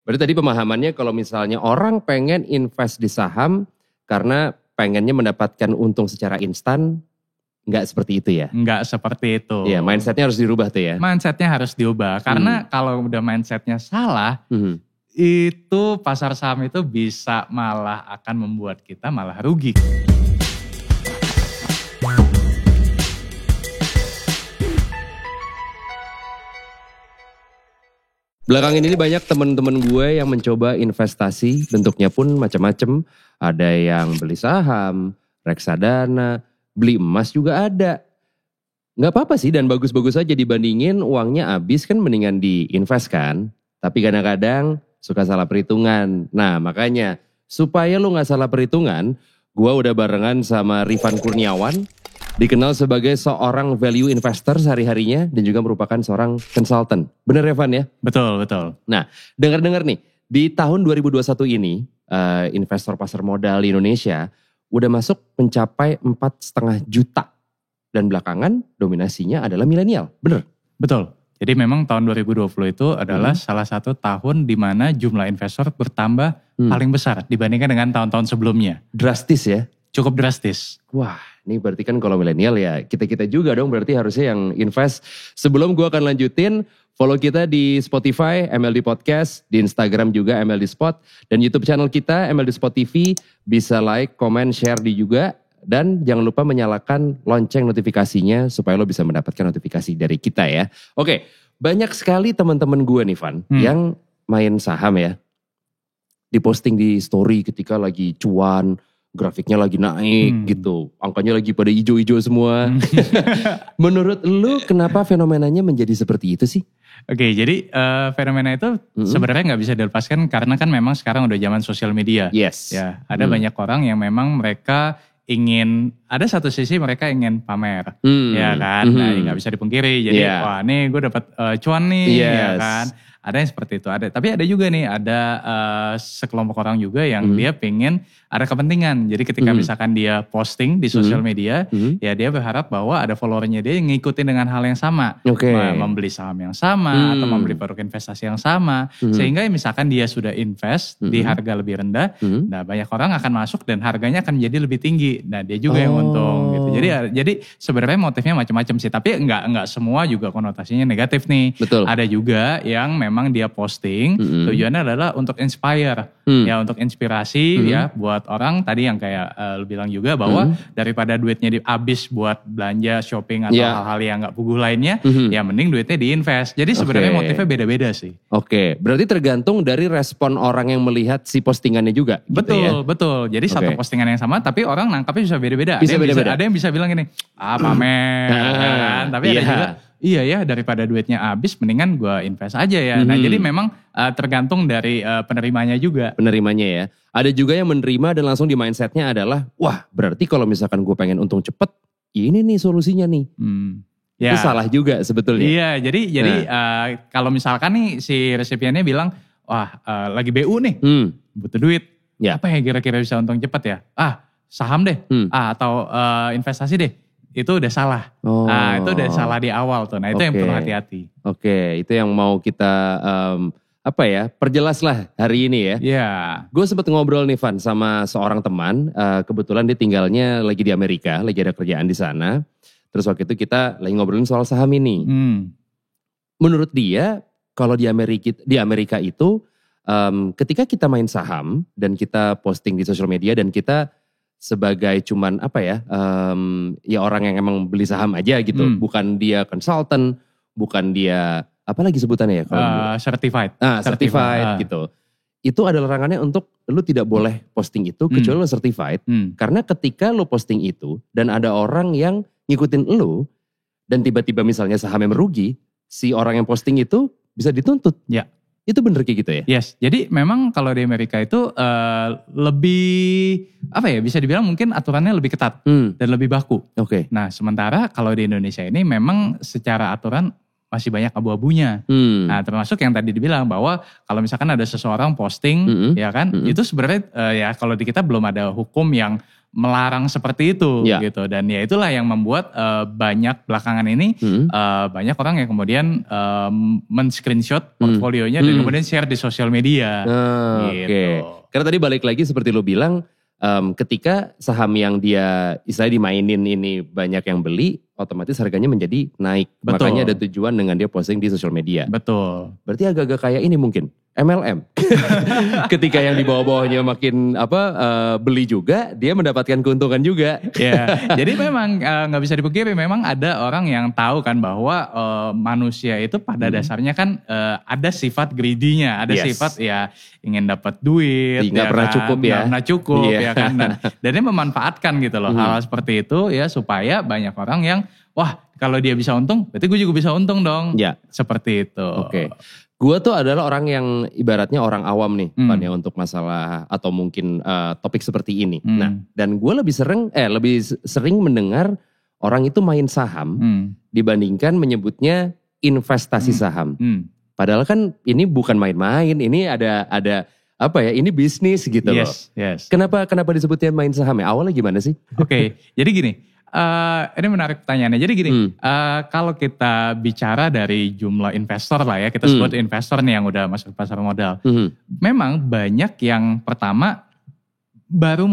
Berarti tadi pemahamannya kalau misalnya orang pengen invest di saham karena pengennya mendapatkan untung secara instan, nggak seperti itu ya? Nggak seperti itu. Iya, mindsetnya harus dirubah tuh ya? Mindsetnya harus diubah. Karena kalau udah mindsetnya salah, itu pasar saham itu bisa malah akan membuat kita malah rugi. Belakangan ini banyak teman-teman gue yang mencoba investasi, bentuknya pun macam-macam. Ada yang beli saham, reksadana, beli emas juga ada. Nggak apa-apa sih dan bagus-bagus aja dibandingin uangnya habis kan mendingan diinvest kan. Tapi kadang-kadang suka salah perhitungan. Nah makanya supaya lu gak salah perhitungan, gue udah barengan sama Rifan Kurniawan. Dikenal sebagai seorang value investor sehari-harinya dan juga merupakan seorang consultant. Bener Rifan ya? Betul, betul. Nah, dengar-dengar nih, di tahun 2021 ini, investor pasar modal di Indonesia udah masuk mencapai 4,5 juta. Dan belakangan dominasinya adalah milenial, bener? Betul. Jadi memang tahun 2020 itu adalah salah satu tahun di mana jumlah investor bertambah paling besar dibandingkan dengan tahun-tahun sebelumnya. Drastis ya? Cukup drastis. Wah, ini berarti kan kalau milenial ya kita-kita juga dong berarti harusnya yang invest. Sebelum gue akan lanjutin, follow kita di Spotify, MLD Podcast, di Instagram juga MLD Spot, dan YouTube channel kita MLD Spot TV. Bisa like, comment, share di juga. Dan jangan lupa menyalakan lonceng notifikasinya supaya lo bisa mendapatkan notifikasi dari kita ya. Oke, banyak sekali teman-teman gue nih Van, yang main saham ya. Diposting di story ketika lagi cuan, grafiknya lagi naik gitu. Angkanya lagi pada hijau-hijau semua. Menurut lu kenapa fenomenanya menjadi seperti itu sih? Oke, jadi fenomena itu sebenarnya nggak bisa dilepaskan karena kan memang sekarang udah zaman sosial media. Yes. Ya, ada banyak orang yang memang mereka ingin, ada satu sisi mereka ingin pamer. Ya kan, nah nggak bisa dipungkiri. Jadi wah nih gue dapat cuan nih, ya kan. Ada yang seperti itu, ada. Tapi ada juga nih, ada sekelompok orang juga yang dia pengen ada kepentingan. Jadi ketika misalkan dia posting di sosial media, ya dia berharap bahwa ada followernya dia yang ngikutin dengan hal yang sama. Membeli saham yang sama, atau membeli produk investasi yang sama. Sehingga misalkan dia sudah invest di harga lebih rendah, nah banyak orang akan masuk dan harganya akan menjadi lebih tinggi. Nah dia juga yang untung gitu. Jadi sebenarnya motifnya macam-macam sih. Tapi enggak semua juga konotasinya negatif nih. Betul. Ada juga yang memang dia posting tujuannya adalah untuk inspire, ya untuk inspirasi ya buat orang tadi yang kayak lu bilang juga bahwa daripada duitnya habis buat belanja shopping atau hal-hal yang nggak puguh lainnya, ya mending duitnya diinvest. Jadi sebenarnya motifnya beda-beda sih. Oke, berarti tergantung dari respon orang yang melihat si postingannya juga. Betul, gitu ya? betul. Jadi satu postingan yang sama tapi orang nangkapnya bisa beda-beda. Ada yang bisa bilang gini, pamer, kan? Tapi ada juga. Iya ya, daripada duitnya habis mendingan gue invest aja ya. Nah jadi memang tergantung dari penerimanya juga. Penerimanya ya. Ada juga yang menerima dan langsung di mindsetnya adalah, wah berarti kalau misalkan gue pengen untung cepet, ini nih solusinya nih. Itu salah juga sebetulnya. Iya, jadi kalau misalkan nih si resipiennya bilang, wah lagi BU nih, butuh duit. Apa ya kira-kira bisa untung cepet ya? Saham deh, atau investasi deh. Itu udah salah. Itu udah salah di awal tuh. Nah itu yang perlu hati-hati. Oke, itu yang mau kita perjelas lah hari ini ya. Iya. Gue sempet ngobrol nih Van sama seorang teman. Kebetulan dia tinggalnya lagi di Amerika, lagi ada kerjaan di sana. Terus waktu itu kita lagi ngobrolin soal saham ini. Menurut dia, kalau di Amerika itu, ketika kita main saham dan kita posting di sosial media dan kita sebagai cuman ya orang yang emang beli saham aja gitu, bukan dia consultant, bukan dia apa lagi sebutannya ya? Certified. Certified gitu. Itu ada larangannya untuk lu tidak boleh posting itu kecuali lu certified. Karena ketika lu posting itu dan ada orang yang ngikutin lu dan tiba-tiba misalnya sahamnya merugi, si orang yang posting itu bisa dituntut. Ya. Itu bener kayak gitu ya? Yes, jadi memang kalau di Amerika itu lebih bisa dibilang mungkin aturannya lebih ketat dan lebih baku. Oke. Nah sementara kalau di Indonesia ini memang secara aturan masih banyak abu-abunya. Nah termasuk yang tadi dibilang bahwa kalau misalkan ada seseorang posting ya kan, itu sebenarnya ya kalau di kita belum ada hukum yang melarang seperti itu gitu. Dan ya itulah yang membuat banyak belakangan ini banyak orang yang kemudian men-screenshot portfolionya dan kemudian share di sosial media. Gitu. Karena tadi balik lagi seperti lo bilang, ketika saham yang dia istilahnya dimainin ini banyak yang beli, otomatis harganya menjadi naik. Betul. Makanya ada tujuan dengan dia posting di sosial media. Betul. Berarti agak-agak kayak ini mungkin MLM. Ketika yang di bawah-bawahnya makin beli juga, dia mendapatkan keuntungan juga. Ya, jadi memang nggak bisa dipungkiri, memang ada orang yang tahu kan bahwa manusia itu pada dasarnya kan ada sifat greedy-nya, ada sifat ya ingin dapat duit, nggak pernah cukup ya, nggak pernah cukup ya kan, dan dia memanfaatkan gitu loh hal seperti itu ya supaya banyak orang yang wah kalau dia bisa untung, berarti gue juga bisa untung dong, seperti itu. Oke. Gue tuh adalah orang yang ibaratnya orang awam nih, Pan, ya, untuk masalah atau mungkin topik seperti ini. Nah, dan gue lebih sering mendengar orang itu main saham dibandingkan menyebutnya investasi saham. Padahal kan ini bukan main-main, ini ada apa ya? Ini bisnis gitu loh. Yes. Kenapa disebutnya main saham ya? Awalnya gimana sih? Oke, jadi gini. Ini menarik pertanyaannya. Jadi gini, kalau kita bicara dari jumlah investor lah ya, kita sebut investor nih yang udah masuk pasar modal. Memang banyak yang pertama baru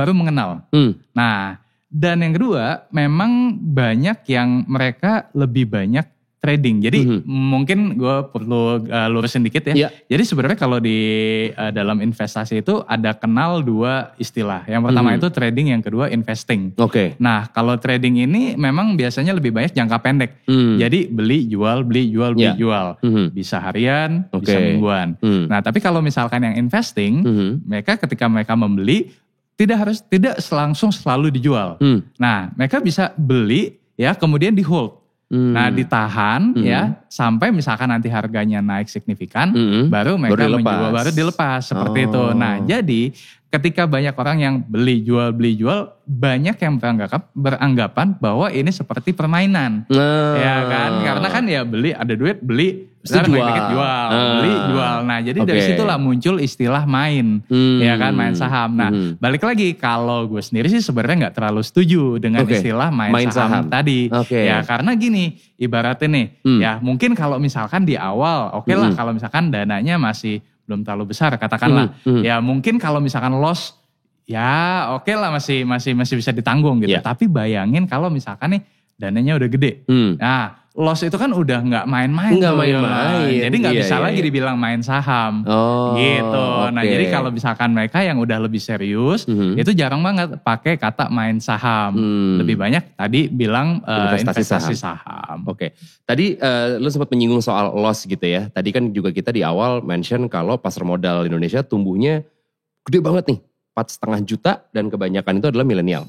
mengenal. Nah, dan yang kedua memang banyak yang mereka lebih banyak trading. Jadi mungkin gue perlu lurusin dikit ya. Jadi sebenarnya kalau di dalam investasi itu ada kenal dua istilah. Yang pertama itu trading, yang kedua investing. Nah kalau trading ini memang biasanya lebih banyak jangka pendek. Jadi beli jual. Bisa harian, bisa mingguan. Nah tapi kalau misalkan yang investing, mereka ketika mereka membeli tidak langsung selalu dijual. Nah mereka bisa beli ya kemudian di hold. Nah ditahan ya sampai misalkan nanti harganya naik signifikan baru mereka menjual, baru dilepas seperti itu. Nah jadi ketika banyak orang yang beli jual banyak yang beranggapan bahwa ini seperti permainan. Ya kan, karena kan ya beli ada duit beli jual. Beli jual. Nah jadi dari situlah muncul istilah main, ya kan, main saham. Nah balik lagi kalau gue sendiri sih sebenarnya nggak terlalu setuju dengan istilah main saham tadi. Ya karena gini, ibaratnya nih, ya mungkin kalau misalkan di awal lah kalau misalkan dananya masih belum terlalu besar katakanlah, ya mungkin kalau misalkan loss ya lah masih bisa ditanggung gitu. Tapi bayangin kalau misalkan nih dananya udah gede, nah loss itu kan udah nggak main-main. Jadi nggak bisa lagi dibilang main saham. Gitu. Nah jadi kalau misalkan mereka yang udah lebih serius, itu jarang banget pakai kata main saham. Lebih banyak tadi bilang investasi saham. Tadi lu sempat menyinggung soal loss gitu ya. Tadi kan juga kita di awal mention kalau pasar modal Indonesia tumbuhnya gede banget nih. 4,5 juta dan kebanyakan itu adalah milenial.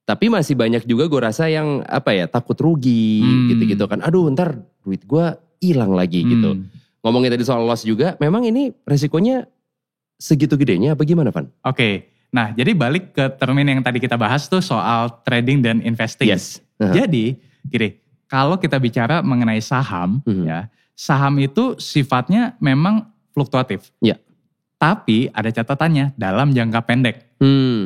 Tapi masih banyak juga gue rasa yang takut rugi gitu-gitu kan. Aduh ntar duit gue hilang lagi gitu. Ngomongin tadi soal loss juga, memang ini resikonya segitu gedenya apa gimana Van? Nah jadi balik ke termin yang tadi kita bahas tuh soal trading dan investing. Jadi gini, kalau kita bicara mengenai saham ya, saham itu sifatnya memang fluktuatif. Tapi ada catatannya dalam jangka pendek.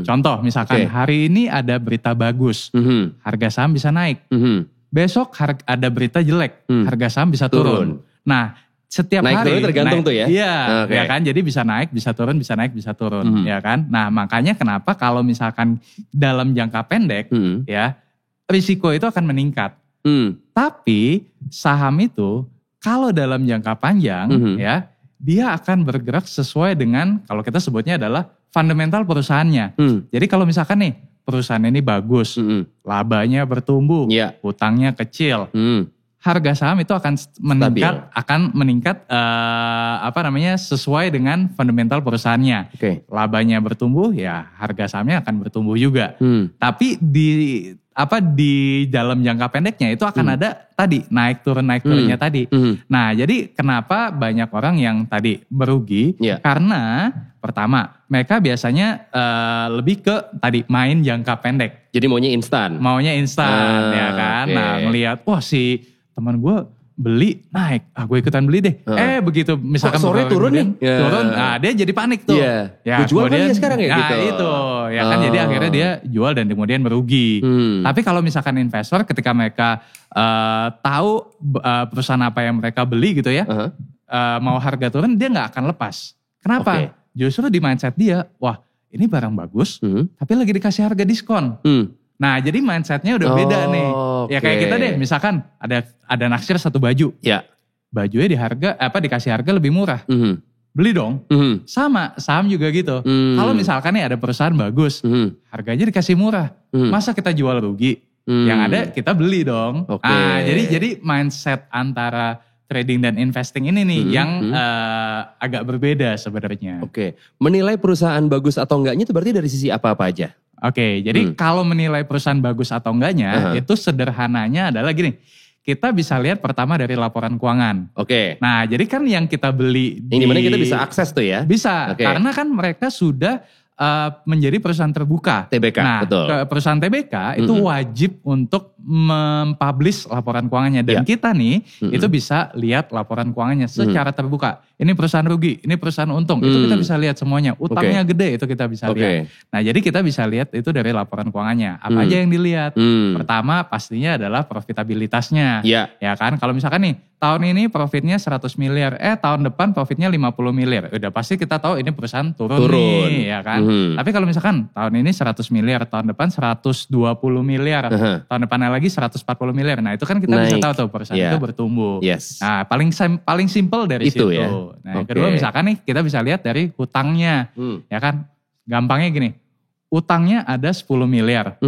Contoh misalkan hari ini ada berita bagus, harga saham bisa naik. Besok ada berita jelek, harga saham bisa turun. Nah setiap naik hari tergantung tuh ya. Iya, ya kan. Jadi bisa naik, bisa turun, bisa naik, bisa turun, ya kan. Nah makanya kenapa kalau misalkan dalam jangka pendek ya risiko itu akan meningkat. Tapi saham itu kalau dalam jangka panjang ya dia akan bergerak sesuai dengan kalau kita sebutnya adalah fundamental perusahaannya. Jadi kalau misalkan nih perusahaan ini bagus, labanya bertumbuh, hutangnya kecil, harga saham itu akan meningkat sesuai dengan fundamental perusahaannya. Labanya bertumbuh ya harga sahamnya akan bertumbuh juga. Tapi di dalam jangka pendeknya itu akan ada tadi naik turunnya tadi. Nah jadi kenapa banyak orang yang tadi merugi? Karena pertama mereka biasanya lebih ke tadi main jangka pendek. Jadi maunya instan ya kan. Nah ngelihat wah si teman gue beli naik, gue ikutan beli deh. Begitu misalkan sore turun nih. Turun, dia jadi panik tuh. Ya, gue jual kan ya sekarang ya gitu. Itu, ya kan jadi akhirnya dia jual dan kemudian merugi. Tapi kalau misalkan investor ketika mereka tahu perusahaan apa yang mereka beli gitu ya, mau harga turun dia nggak akan lepas. Kenapa? Justru di mindset dia, wah ini barang bagus, tapi lagi dikasih harga diskon. Nah jadi mindsetnya udah beda nih. Ya kayak kita deh, misalkan ada naksir satu baju. Ya. Bajunya dikasih harga lebih murah. Beli dong. Sama, saham juga gitu. Kalau misalkan nih ada perusahaan bagus, harganya dikasih murah. Masa kita jual rugi? Yang ada kita beli dong. Jadi mindset antara trading dan investing ini nih yang agak berbeda sebenarnya. Menilai perusahaan bagus atau enggaknya itu berarti dari sisi apa-apa aja? Jadi kalau menilai perusahaan bagus atau enggaknya, itu sederhananya adalah gini, kita bisa lihat pertama dari laporan keuangan. Nah jadi kan yang kita beli yang dimana kita bisa akses tuh ya? Bisa, karena kan mereka sudah menjadi perusahaan terbuka. TBK, nah, betul. Perusahaan TBK itu wajib untuk mempublish laporan keuangannya. Dan kita nih, itu bisa lihat laporan keuangannya secara terbuka. Ini perusahaan rugi, ini perusahaan untung. Itu kita bisa lihat semuanya. Utangnya gede, itu kita bisa lihat. Nah jadi kita bisa lihat itu dari laporan keuangannya. Apa aja yang dilihat? Pertama pastinya adalah profitabilitasnya. Ya kan, kalau misalkan nih, tahun ini profitnya 100 miliar, tahun depan profitnya 50 miliar. Udah pasti kita tahu ini perusahaan turun. Nih, ya kan. Tapi kalau misalkan tahun ini 100 miliar, tahun depan 120 miliar, tahun depannya lagi 140 miliar. Nah itu kan kita bisa tahu tuh perusahaan itu bertumbuh. Nah paling simple dari situ. Nah yang kedua misalkan nih kita bisa lihat dari hutangnya. Ya kan, gampangnya gini, utangnya ada 10 miliar.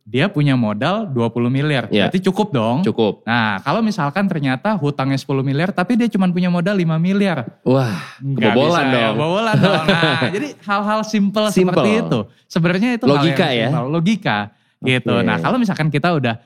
Dia punya modal 20 miliar, berarti cukup dong. Cukup. Nah kalau misalkan ternyata hutangnya 10 miliar tapi dia cuma punya modal 5 miliar. Wah, kebobolan dong. Kebobolan dong. Nah jadi hal-hal simple seperti itu. Sebenarnya itu logika hal yang simple, logika gitu. Nah kalau misalkan kita udah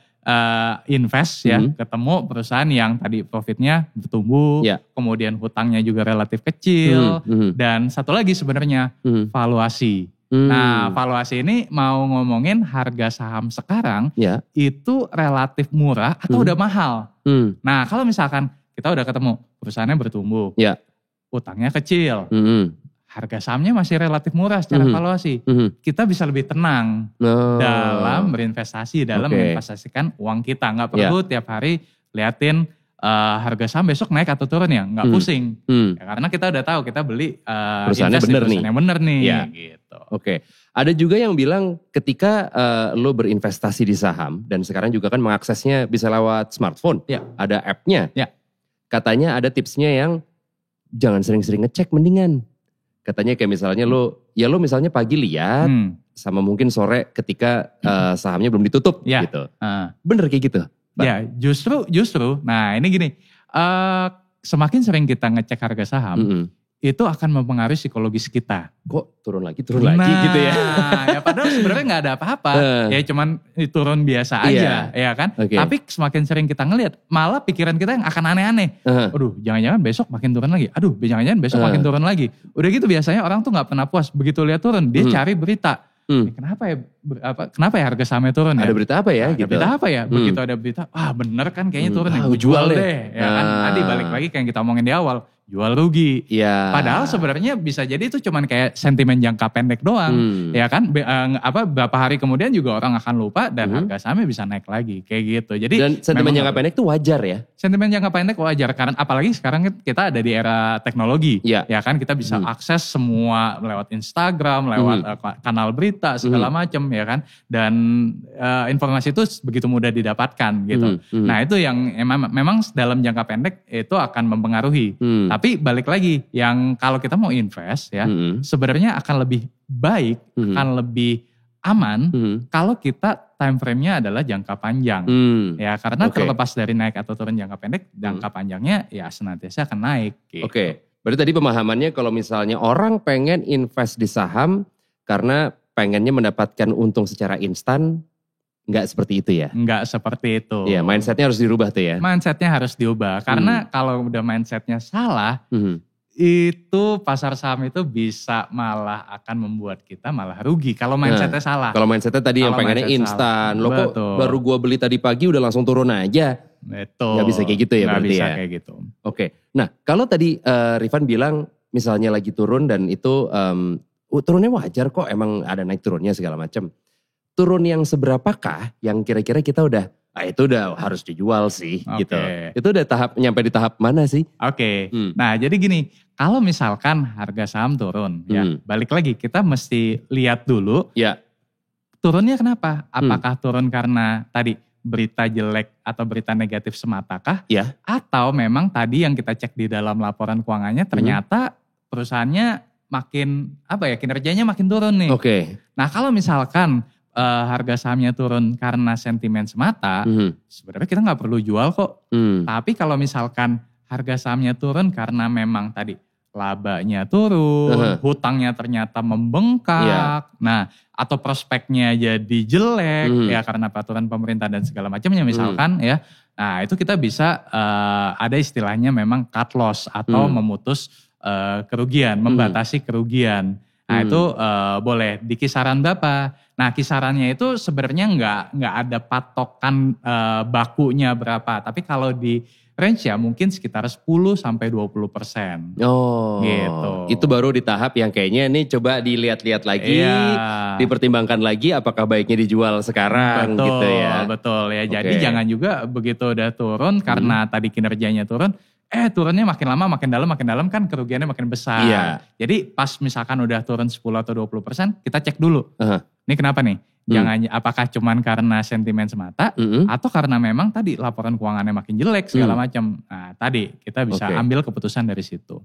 invest ya, ketemu perusahaan yang tadi profitnya bertumbuh, kemudian hutangnya juga relatif kecil, dan satu lagi sebenarnya valuasi. Nah valuasi ini mau ngomongin harga saham sekarang itu relatif murah atau udah mahal. Nah kalau misalkan kita udah ketemu perusahaannya bertumbuh, utangnya kecil, harga sahamnya masih relatif murah secara valuasi, kita bisa lebih tenang dalam berinvestasi, dalam menginvestasikan uang kita. Nggak perlu tiap hari liatin harga saham besok naik atau turun ya, nggak pusing. Ya, karena kita udah tahu kita beli perusahaannya bener nih. Gitu. Ada juga yang bilang ketika lo berinvestasi di saham dan sekarang juga kan mengaksesnya bisa lewat smartphone, ada app-nya. Katanya ada tipsnya yang jangan sering-sering ngecek mendingan. Katanya kayak misalnya lo misalnya pagi lihat sama mungkin sore ketika sahamnya belum ditutup gitu. Bener kayak gitu? Ya justru, nah ini gini, semakin sering kita ngecek harga saham, itu akan mempengaruhi psikologis kita. Kok turun lagi gitu ya? Ya padahal sebenarnya nggak ada apa-apa, ya cuman turun biasa aja, ya kan? Tapi semakin sering kita ngelihat, malah pikiran kita yang akan aneh-aneh. Aduh, jangan-jangan besok makin turun lagi. Aduh, jangan-jangan besok makin turun lagi. Udah gitu biasanya orang tuh nggak pernah puas. Begitu lihat turun, dia cari berita. Kenapa ya harga sahamnya turun ya? Ada berita apa ya? Ada berita apa ya? Begitu ada berita, bener kan kayaknya turun nih, gue jual deh. Ya kan? Tadi balik lagi kayak yang kita omongin di awal, jual rugi. Padahal sebenarnya bisa jadi itu cuman kayak sentimen jangka pendek doang. Ya kan? Berapa hari kemudian juga orang akan lupa dan harga sahamnya bisa naik lagi. Kayak gitu. Jadi dan sentimen jangka pendek itu wajar ya? Sentimen jangka pendek wajar. Karena apalagi sekarang kita ada di era teknologi. Ya kan? Kita bisa akses semua lewat Instagram, lewat kanal berita, segala macam ya kan? Dan informasi itu begitu mudah didapatkan gitu. Nah itu yang memang dalam jangka pendek itu akan mempengaruhi. Tapi balik lagi, yang kalau kita mau invest ya, sebenarnya akan lebih baik, akan lebih aman kalau kita time frame-nya adalah jangka panjang. Ya karena terlepas dari naik atau turun jangka pendek, jangka panjangnya ya senantiasa akan naik. Gitu. Berarti tadi pemahamannya kalau misalnya orang pengen invest di saham karena pengennya mendapatkan untung secara instan, nggak seperti itu ya? Nggak seperti itu. Iya, mindsetnya harus dirubah tuh ya? Mindsetnya harus diubah. Karena kalau udah mindsetnya salah, itu pasar saham itu bisa malah akan membuat kita malah rugi. Kalau mindsetnya salah. Kalau mindsetnya tadi yang pengennya instan. Lo kok baru gua beli tadi pagi udah langsung turun aja? Betul. Nggak bisa kayak gitu ya berarti bisa ya? Kayak gitu. Oke. Nah kalau tadi Rifan bilang misalnya lagi turun dan itu turunnya wajar kok, emang ada naik turunnya segala macam. Turun yang seberapakah yang kira-kira kita udah, itu udah harus dijual sih gitu. Itu udah nyampe di tahap mana sih? Oke. Nah jadi gini, kalau misalkan harga saham turun ya, balik lagi kita mesti lihat dulu. Ya. Turunnya kenapa? Apakah turun karena tadi berita jelek atau berita negatif sematakah? Ya. Atau memang tadi yang kita cek di dalam laporan keuangannya ternyata perusahaannya makin kinerjanya makin turun nih. Oke. Nah kalau misalkan harga sahamnya turun karena sentimen semata, sebenarnya kita nggak perlu jual kok. Tapi kalau misalkan harga sahamnya turun karena memang tadi labanya turun, hutangnya ternyata membengkak, nah atau prospeknya jadi jelek ya karena peraturan pemerintah dan segala macamnya misalkan ya, nah itu kita bisa ada istilahnya memang cut loss atau memutus kerugian, membatasi kerugian. Nah itu boleh di kisaran berapa? Nah kisarannya itu sebenarnya nggak ada patokan bakunya berapa, tapi kalau di range ya mungkin sekitar 10-20%. Oh gitu. Itu baru di tahap yang kayaknya ini coba dilihat-lihat lagi, dipertimbangkan lagi apakah baiknya dijual sekarang gitu ya. Betul ya, jadi jangan juga begitu udah turun karena tadi kinerjanya turun, turunnya makin lama makin dalam kan kerugiannya makin besar. Jadi pas misalkan udah turun 10 atau 20%, kita cek dulu. Ini kenapa nih? Jangan apakah cuman karena sentimen semata atau karena memang tadi laporan keuangannya makin jelek segala macam. Nah, tadi kita bisa ambil keputusan dari situ.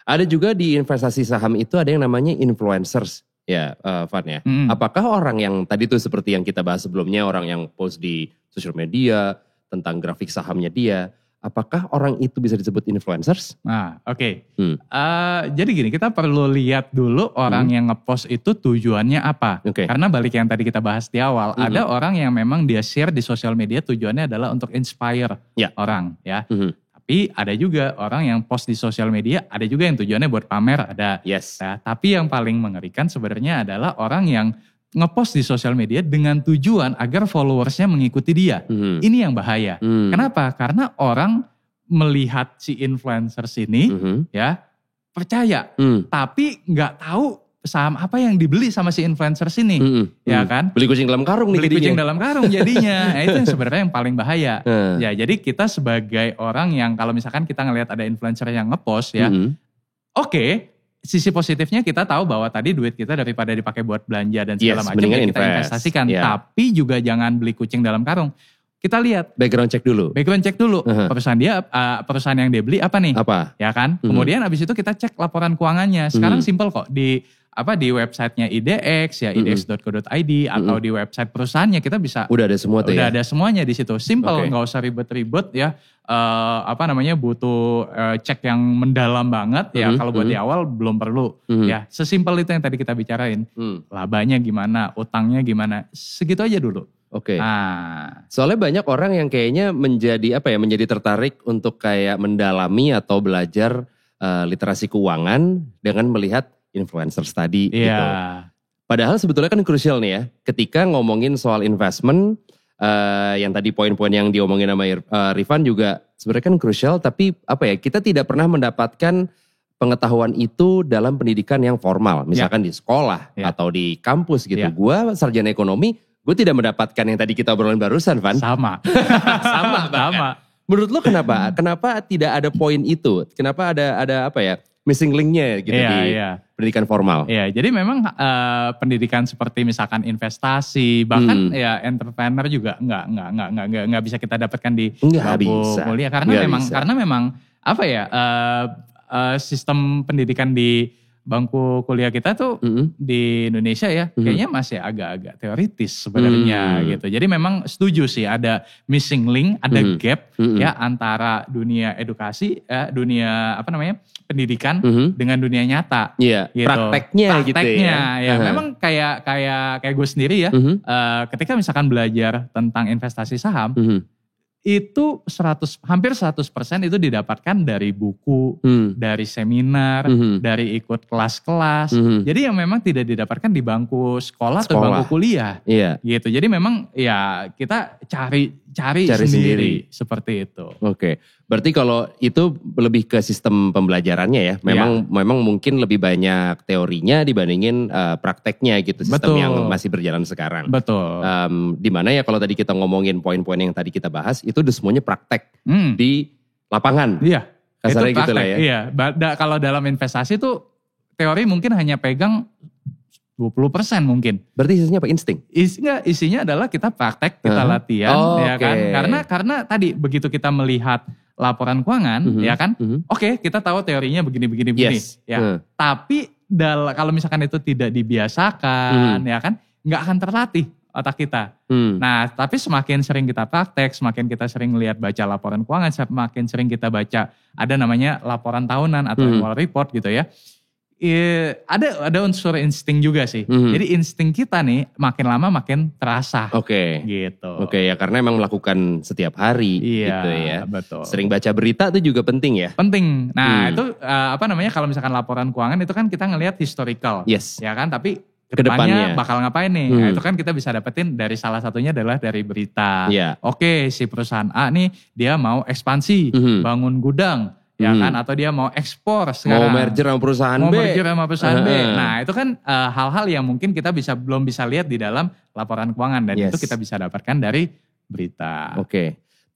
Ada juga di investasi saham itu ada yang namanya influencers. Ya, Van ya. Apakah orang yang tadi tuh seperti yang kita bahas sebelumnya, orang yang post di sosial media tentang grafik sahamnya dia, apakah orang itu bisa disebut influencers? Nah, jadi gini, kita perlu lihat dulu orang yang ngepost itu tujuannya apa. Karena balik yang tadi kita bahas di awal, ada orang yang memang dia share di sosial media tujuannya adalah untuk inspire orang ya. Tapi ada juga orang yang post di sosial media, ada juga yang tujuannya buat pamer, ada. Nah, tapi yang paling mengerikan sebenarnya adalah orang yang ngepost di sosial media dengan tujuan agar followersnya mengikuti dia. Ini yang bahaya. Kenapa? Karena orang melihat si influencers ini ya percaya, tapi nggak tahu saham apa yang dibeli sama si influencers ini, ya kan? Beli kucing dalam karung nih. Beli kucing dalam karung jadinya. Nah, itu yang sebenarnya yang paling bahaya. Ya, jadi kita sebagai orang yang kalau misalkan kita ngelihat ada influencer yang ngepost ya, sisi positifnya kita tahu bahwa tadi duit kita daripada dipakai buat belanja dan segala macam ya kita investasikan. Tapi juga jangan beli kucing dalam karung. Kita lihat background check dulu. Perusahaan yang dia beli apa nih? Ya kan? Kemudian abis itu kita cek laporan keuangannya. Sekarang simple kok di websitenya IDX ya, idx.co.id atau di website perusahaannya kita bisa. Udah ada semua tuh ya. Udah ada semuanya di situ. Simple, nggak usah ribet-ribet ya. Butuh cek yang mendalam banget ya. Kalau buat di awal belum perlu ya. Sesimpel itu yang tadi kita bicarain. Labanya gimana, utangnya gimana, segitu aja dulu. Soalnya banyak orang yang kayaknya menjadi tertarik untuk kayak mendalami atau belajar literasi keuangan dengan melihat influencers tadi gitu. Padahal sebetulnya kan krusial nih ya, ketika ngomongin soal investment, yang tadi poin-poin yang diomongin sama Rifan juga sebenarnya kan krusial, tapi kita tidak pernah mendapatkan pengetahuan itu dalam pendidikan yang formal, misalkan di sekolah atau di kampus gitu. Gua sarjana ekonomi, gue tidak mendapatkan yang tadi kita obrolin barusan, Van. Sama. Menurut lo kenapa? Kenapa tidak ada poin itu? Kenapa ada missing linknya gitu di pendidikan formal? Iya, jadi memang pendidikan seperti misalkan investasi, bahkan entrepreneur juga nggak bisa kita dapatkan di bangku kuliah karena memang sistem pendidikan di bangku kuliah kita tuh di Indonesia ya kayaknya masih agak-agak teoritis sebenarnya gitu. Jadi memang setuju sih ada missing link, ada gap ya antara dunia edukasi, dunia pendidikan dengan dunia nyata. Gitu. Prakteknya gitu ya. Memang kayak gue sendiri ya. Ketika misalkan belajar tentang investasi saham, itu hampir 100% itu didapatkan dari buku, dari seminar, dari ikut kelas-kelas. Jadi yang memang tidak didapatkan di bangku sekolah. Atau bangku kuliah. Gitu. Jadi memang ya kita cari sendiri. Seperti itu. Oke. Berarti kalau itu lebih ke sistem pembelajarannya ya. Memang mungkin lebih banyak teorinya dibandingin prakteknya gitu. Sistem yang masih berjalan sekarang. Betul. Dimana ya kalau tadi kita ngomongin poin-poin yang tadi kita bahas, itu udah semuanya praktek di lapangan. Iya. Kasarnya itu praktek, gitu lah ya. Iya. Kalau dalam investasi tuh teori mungkin hanya pegang 20% mungkin. Berarti isinya apa? Insting? Isinya adalah kita praktek, kita latihan, ya kan. Karena tadi begitu kita melihat laporan keuangan, ya kan. Oke, kita tahu teorinya begini. Ya. Tapi kalau misalkan itu tidak dibiasakan, ya kan, nggak akan terlatih otak kita. Nah, tapi semakin sering kita praktek, semakin kita sering lihat baca laporan keuangan, semakin sering kita baca ada namanya laporan tahunan atau annual report gitu ya. Ada unsur insting juga sih. Jadi insting kita nih makin lama makin terasa. Gitu. Ya karena emang melakukan setiap hari gitu ya. Betul. Sering baca berita itu juga penting ya. Penting. Nah itu kalau misalkan laporan keuangan itu kan kita ngelihat historical. Yes. Ya kan, tapi kedepannya bakal ngapain nih? Nah, itu kan kita bisa dapetin dari salah satunya adalah dari berita. Oke, si perusahaan A nih dia mau ekspansi, bangun gudang. Ya kan, atau dia mau ekspor sekarang. Mau merger sama perusahaan B. Nah itu kan hal-hal yang mungkin kita belum bisa lihat di dalam laporan keuangan. Dan itu kita bisa dapatkan dari berita.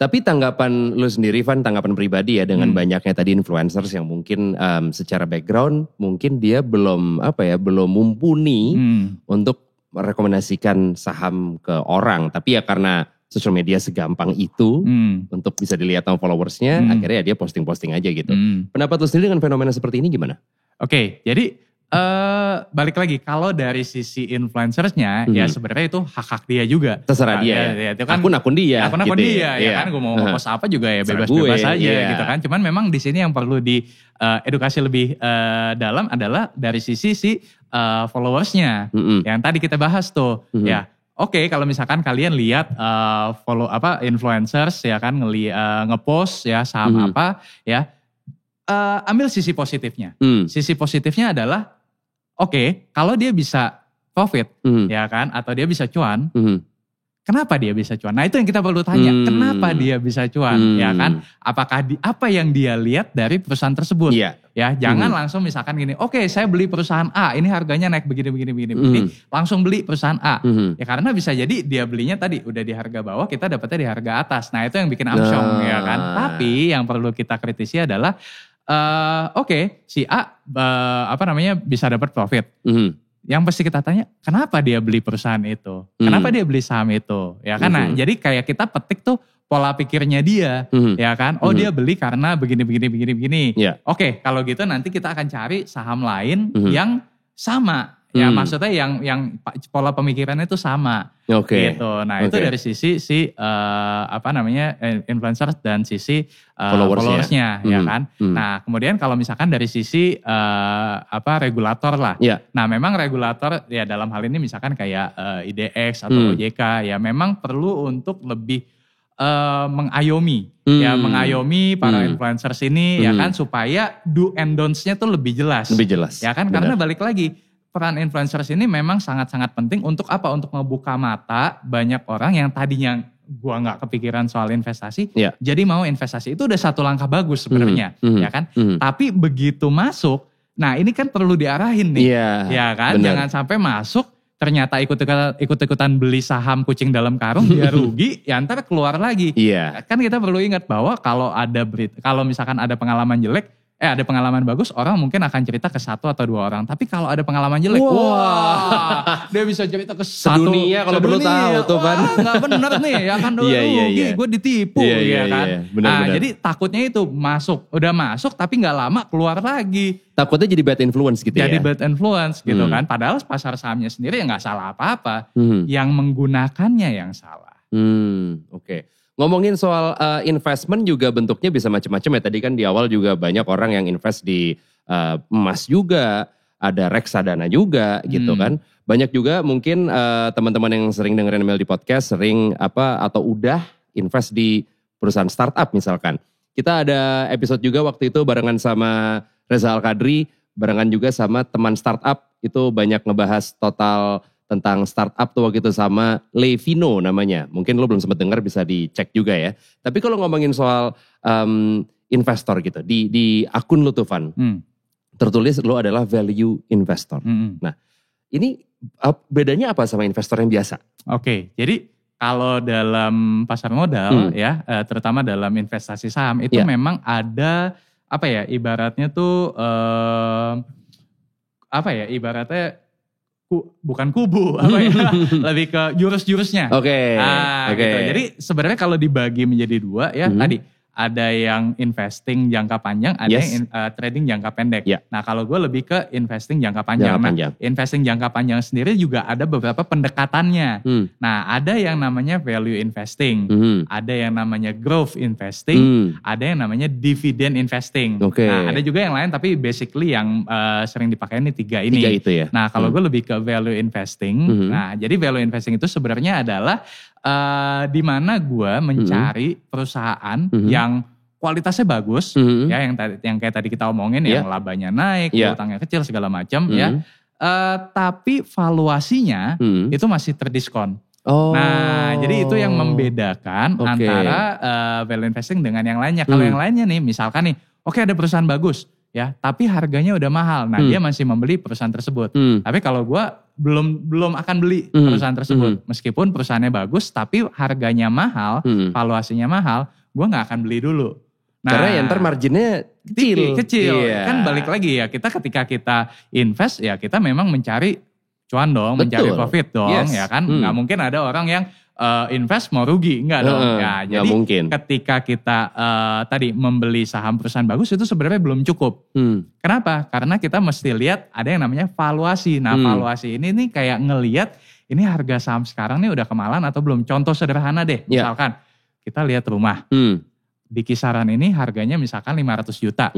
Tapi tanggapan lu sendiri Van, tanggapan pribadi ya dengan banyaknya tadi influencers yang mungkin secara background mungkin dia belum mumpuni untuk merekomendasikan saham ke orang. Tapi ya karena social media segampang itu untuk bisa dilihat sama followersnya, akhirnya ya dia posting-posting aja gitu. Pendapat lu sendiri dengan fenomena seperti ini gimana? Jadi balik lagi, kalau dari sisi influencersnya ya sebenarnya itu hak dia juga. Terserah dia. Itu kan akun dia. Akun dia ya kan, gue mau nge-post apa juga ya bebas-bebas aja gitu kan. Cuman memang di sini yang perlu di edukasi lebih dalam adalah dari sisi followersnya. Yang tadi kita bahas tuh ya. Kalau misalkan kalian lihat influencers ya kan ngepost ya saham apa ya, ambil sisi positifnya. Sisi positifnya adalah kalau dia bisa profit ya kan, atau dia bisa cuan, kenapa dia bisa cuan? Nah itu yang kita perlu tanya, kenapa dia bisa cuan ya kan? Apakah apa yang dia lihat dari perusahaan tersebut? Ya jangan langsung misalkan gini, saya beli perusahaan A, ini harganya naik begini, langsung beli perusahaan A. Ya karena bisa jadi dia belinya tadi udah di harga bawah, kita dapatnya di harga atas. Nah itu yang bikin amsyong ya kan. Tapi yang perlu kita kritisi adalah si A bisa dapat profit. Yang pasti kita tanya, kenapa dia beli perusahaan itu? Kenapa dia beli saham itu? Ya kan, nah jadi kayak kita petik tuh pola pikirnya dia, ya kan? Dia beli karena begini. Kalau gitu nanti kita akan cari saham lain yang sama. Ya maksudnya yang pola pemikirannya itu sama. Gitu. Nah itu dari sisi influencer dan sisi followersnya ya kan. Nah kemudian kalau misalkan dari sisi regulator lah. Nah memang regulator ya dalam hal ini misalkan kayak IDX atau OJK ya memang perlu untuk lebih mengayomi para influencers ini ya kan, supaya do and don'ts-nya tuh lebih jelas. Ya kan, karena balik lagi peran influencers ini memang sangat-sangat penting untuk apa? Untuk ngebuka mata banyak orang yang tadinya gua nggak kepikiran soal investasi, jadi mau investasi. Itu udah satu langkah bagus sebenarnya, ya kan? Tapi begitu masuk, nah ini kan perlu diarahin nih, ya kan? Bener. Jangan sampai masuk ternyata ikut-ikutan beli saham kucing dalam karung, dia rugi, ya ntar keluar lagi. Kan kita perlu ingat bahwa kalau misalkan ada pengalaman jelek, ada pengalaman bagus, orang mungkin akan cerita ke satu atau dua orang. Tapi kalau ada pengalaman jelek, dia bisa cerita ke sedunia kalau perlu tahu tuh kan. Gak bener nih, ya kan, gue ditipu, ya kan. Bener. Jadi takutnya itu udah masuk tapi gak lama keluar lagi. Takutnya jadi bad influence gitu ya. Jadi bad influence gitu kan. Padahal pasar sahamnya sendiri ya gak salah apa-apa. Yang menggunakannya yang salah. Ngomongin soal investment juga bentuknya bisa macam-macam ya. Tadi kan di awal juga banyak orang yang invest di emas juga, ada reksadana juga gitu kan. Banyak juga mungkin teman-teman yang sering dengerin MLD Podcast sering atau udah invest di perusahaan startup misalkan. Kita ada episode juga waktu itu barengan sama Reza Al-Qadri, barengan juga sama teman startup, itu banyak ngebahas total tentang startup tuh waktu itu sama Levino namanya. Mungkin lo belum sempat dengar, bisa dicek juga ya. Tapi kalau ngomongin soal investor gitu, di akun lo tuh Van, tertulis lo adalah value investor. Nah ini bedanya apa sama investor yang biasa? Oke, jadi kalau dalam pasar modal ya, terutama dalam investasi saham itu memang ada apa ya, ibaratnya tuh ibaratnya bukan kubu, lebih ke jurus-jurusnya. Oke. Gitu. Jadi sebenarnya kalau dibagi menjadi dua ya, tadi ada yang investing jangka panjang, ada yang trading jangka pendek. Nah kalau gue lebih ke investing jangka panjang. Investing jangka panjang sendiri juga ada beberapa pendekatannya. Nah ada yang namanya value investing, ada yang namanya growth investing, ada yang namanya dividend investing. Nah ada juga yang lain, tapi basically yang sering dipakai ini tiga ini. Tiga itu ya. Nah kalau gue lebih ke value investing. Nah jadi value investing itu sebenarnya adalah di mana gue mencari perusahaan yang kualitasnya bagus, ya yang kayak tadi kita omongin, yang labanya naik, utangnya kecil segala macam, ya. Tapi valuasinya itu masih terdiskon. Nah, jadi itu yang membedakan antara value investing dengan yang lainnya. Kalau yang lainnya nih, misalkan nih, oke ada perusahaan bagus, ya, tapi harganya udah mahal. Nah, dia masih membeli perusahaan tersebut. Tapi kalau gue belum akan beli perusahaan tersebut, meskipun perusahaannya bagus, tapi harganya mahal, valuasinya mahal, gue nggak akan beli dulu. Nah, karena ntar marginnya kecil. Kan balik lagi ya, kita ketika kita invest ya kita memang mencari cuan dong, mencari profit dong, ya kan. Nggak mungkin ada orang yang invest mau rugi, enggak dong. Ya, jadi mungkin. Ketika kita tadi membeli saham perusahaan bagus itu sebenarnya belum cukup. Kenapa? Karena kita mesti lihat ada yang namanya valuasi. Nah valuasi ini nih kayak ngelihat ini harga saham sekarang nih udah kemahalan atau belum. Contoh sederhana deh, misalkan kita lihat rumah. Di kisaran ini harganya misalkan 500 juta.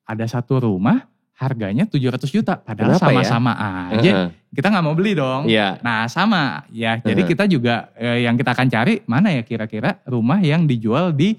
Ada satu rumah harganya 700 juta. Padahal sama-sama aja. Kita gak mau beli dong. Nah sama ya. Jadi kita juga yang kita akan cari mana ya kira-kira rumah yang dijual di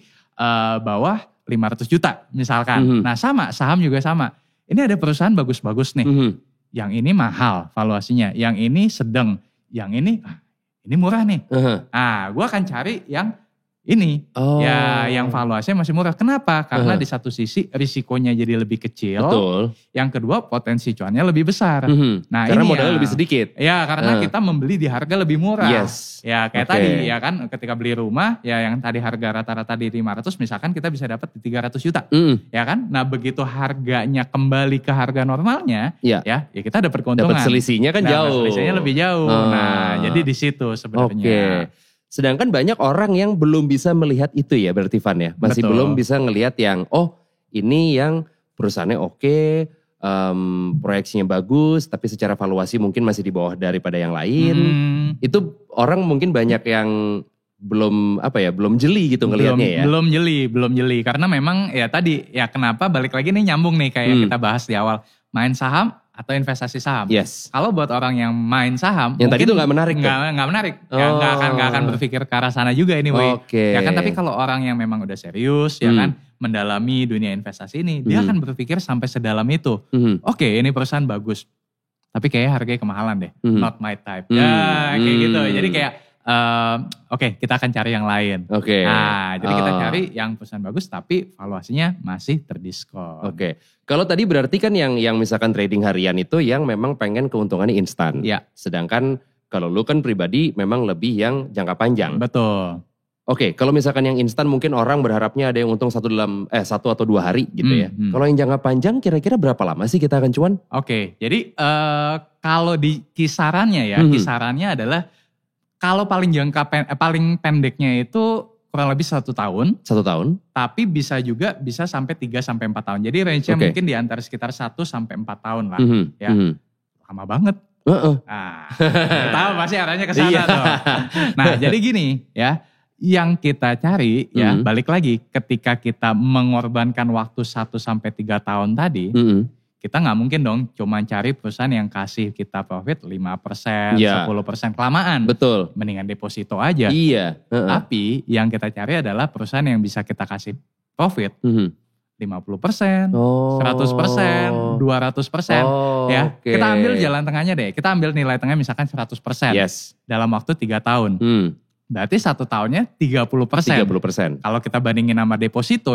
bawah 500 juta misalkan. Nah sama, saham juga sama. Ini ada perusahaan bagus-bagus nih. Yang ini mahal valuasinya. Yang ini sedang. Yang ini murah nih. Nah gue akan cari yang ini ya yang valuasinya masih murah. Kenapa? Karena di satu sisi risikonya jadi lebih kecil. Yang kedua potensi cuannya lebih besar. Nah, karena modalnya lebih sedikit. Ya karena kita membeli di harga lebih murah. Ya kayak tadi ya kan ketika beli rumah ya yang tadi harga rata-rata di 500 misalkan kita bisa dapat di 300 juta. Ya kan? Nah begitu harganya kembali ke harga normalnya ya kita dapat keuntungan. Dapat selisihnya kan jauh. Selisihnya lebih jauh. Nah jadi di situ sebenarnya. Sedangkan banyak orang yang belum bisa melihat itu ya berarti Van ya. Masih belum bisa ngelihat yang ini yang perusahaannya proyeksinya bagus tapi secara valuasi mungkin masih di bawah daripada yang lain. Itu orang mungkin banyak yang belum jeli gitu ngelihatnya ya. Belum jeli karena memang ya tadi ya kenapa balik lagi nih nyambung nih kayak kita bahas di awal. Main saham atau investasi saham. Kalau buat orang yang main saham, yang tadi itu nggak menarik. Nggak menarik. Nggak akan berpikir ke arah sana juga ini, Ya kan. Tapi kalau orang yang memang udah serius, ya kan, mendalami dunia investasi ini, dia akan berpikir sampai sedalam itu. Oke, ini perusahaan bagus, tapi kayaknya harganya kemahalan deh. Not my type. Ya kayak gitu. Jadi kayak kita akan cari yang lain. Nah, jadi kita cari yang perusahaan bagus tapi valuasinya masih terdiskon. Kalau tadi berarti kan yang misalkan trading harian itu yang memang pengen keuntungannya instan. Sedangkan kalau lu kan pribadi memang lebih yang jangka panjang. Betul. Kalau misalkan yang instan mungkin orang berharapnya ada yang untung 1 atau 2 hari gitu ya. Kalau yang jangka panjang kira-kira berapa lama sih kita akan cuan? Jadi kalau di kisarannya ya, kisarannya adalah kalau paling pendeknya itu kurang lebih 1 tahun. 1 tahun. Tapi bisa sampai 3-4 tahun. Jadi range-nya mungkin di antara sekitar 1-4 tahun lah. Lama banget. Tahu pasti arahnya ke sana tuh. Nah jadi gini ya. Yang kita cari ya balik lagi ketika kita mengorbankan waktu 1-3 tahun tadi. Kita nggak mungkin dong cuma cari perusahaan yang kasih kita profit 5%, 10%, kelamaan. Betul. Mendingan deposito aja. Iya. Tapi yang kita cari adalah perusahaan yang bisa kita kasih profit 5%, 50%, 100%, 200%. Ya. Okay. Kita ambil jalan tengahnya deh. Kita ambil nilai tengah misalkan 100%. Yes. Dalam waktu 3 tahun. Berarti 1 tahunnya 30%. 30%. Kalau kita bandingin sama deposito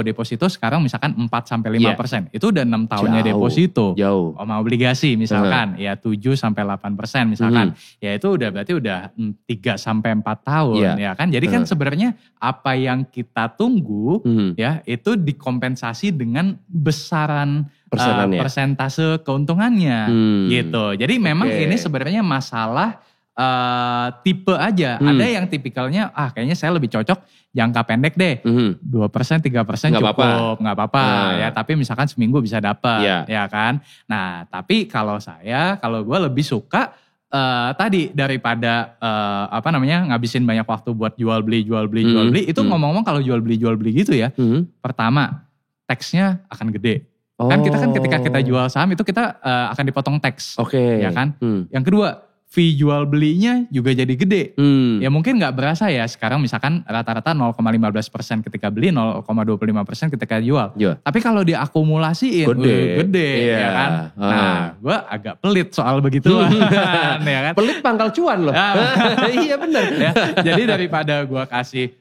sekarang misalkan 4-5%. Itu udah 6 tahunnya deposito. Jauh. Sama obligasi misalkan ya 7-8% misalkan. Ya itu udah berarti udah 3-4 tahun ya kan. Jadi kan sebenarnya apa yang kita tunggu ya itu dikompensasi dengan besaran persentase keuntungannya gitu. Jadi memang ini sebenarnya masalah tipe aja. Ada yang tipikalnya kayaknya saya lebih cocok jangka pendek deh. 2%, 3% cukup, nggak apa-apa ya. Tapi misalkan seminggu bisa dapat ya kan. Nah tapi kalau gue lebih suka tadi daripada ngabisin banyak waktu buat jual beli. Itu ngomong-ngomong kalau jual beli gitu ya. Pertama teksnya akan gede. Kan kita ketika kita jual saham itu kita akan dipotong teks. Ya kan. Yang kedua, fee jual belinya juga jadi gede. Ya mungkin gak berasa ya sekarang misalkan rata-rata 0,15% ketika beli, 0,25% ketika jual. Tapi kalau diakumulasiin gede ya kan. Nah gue agak pelit soal begituan. Ya kan? Pelit pangkal cuan loh. Iya benar. Ya, jadi daripada gue kasih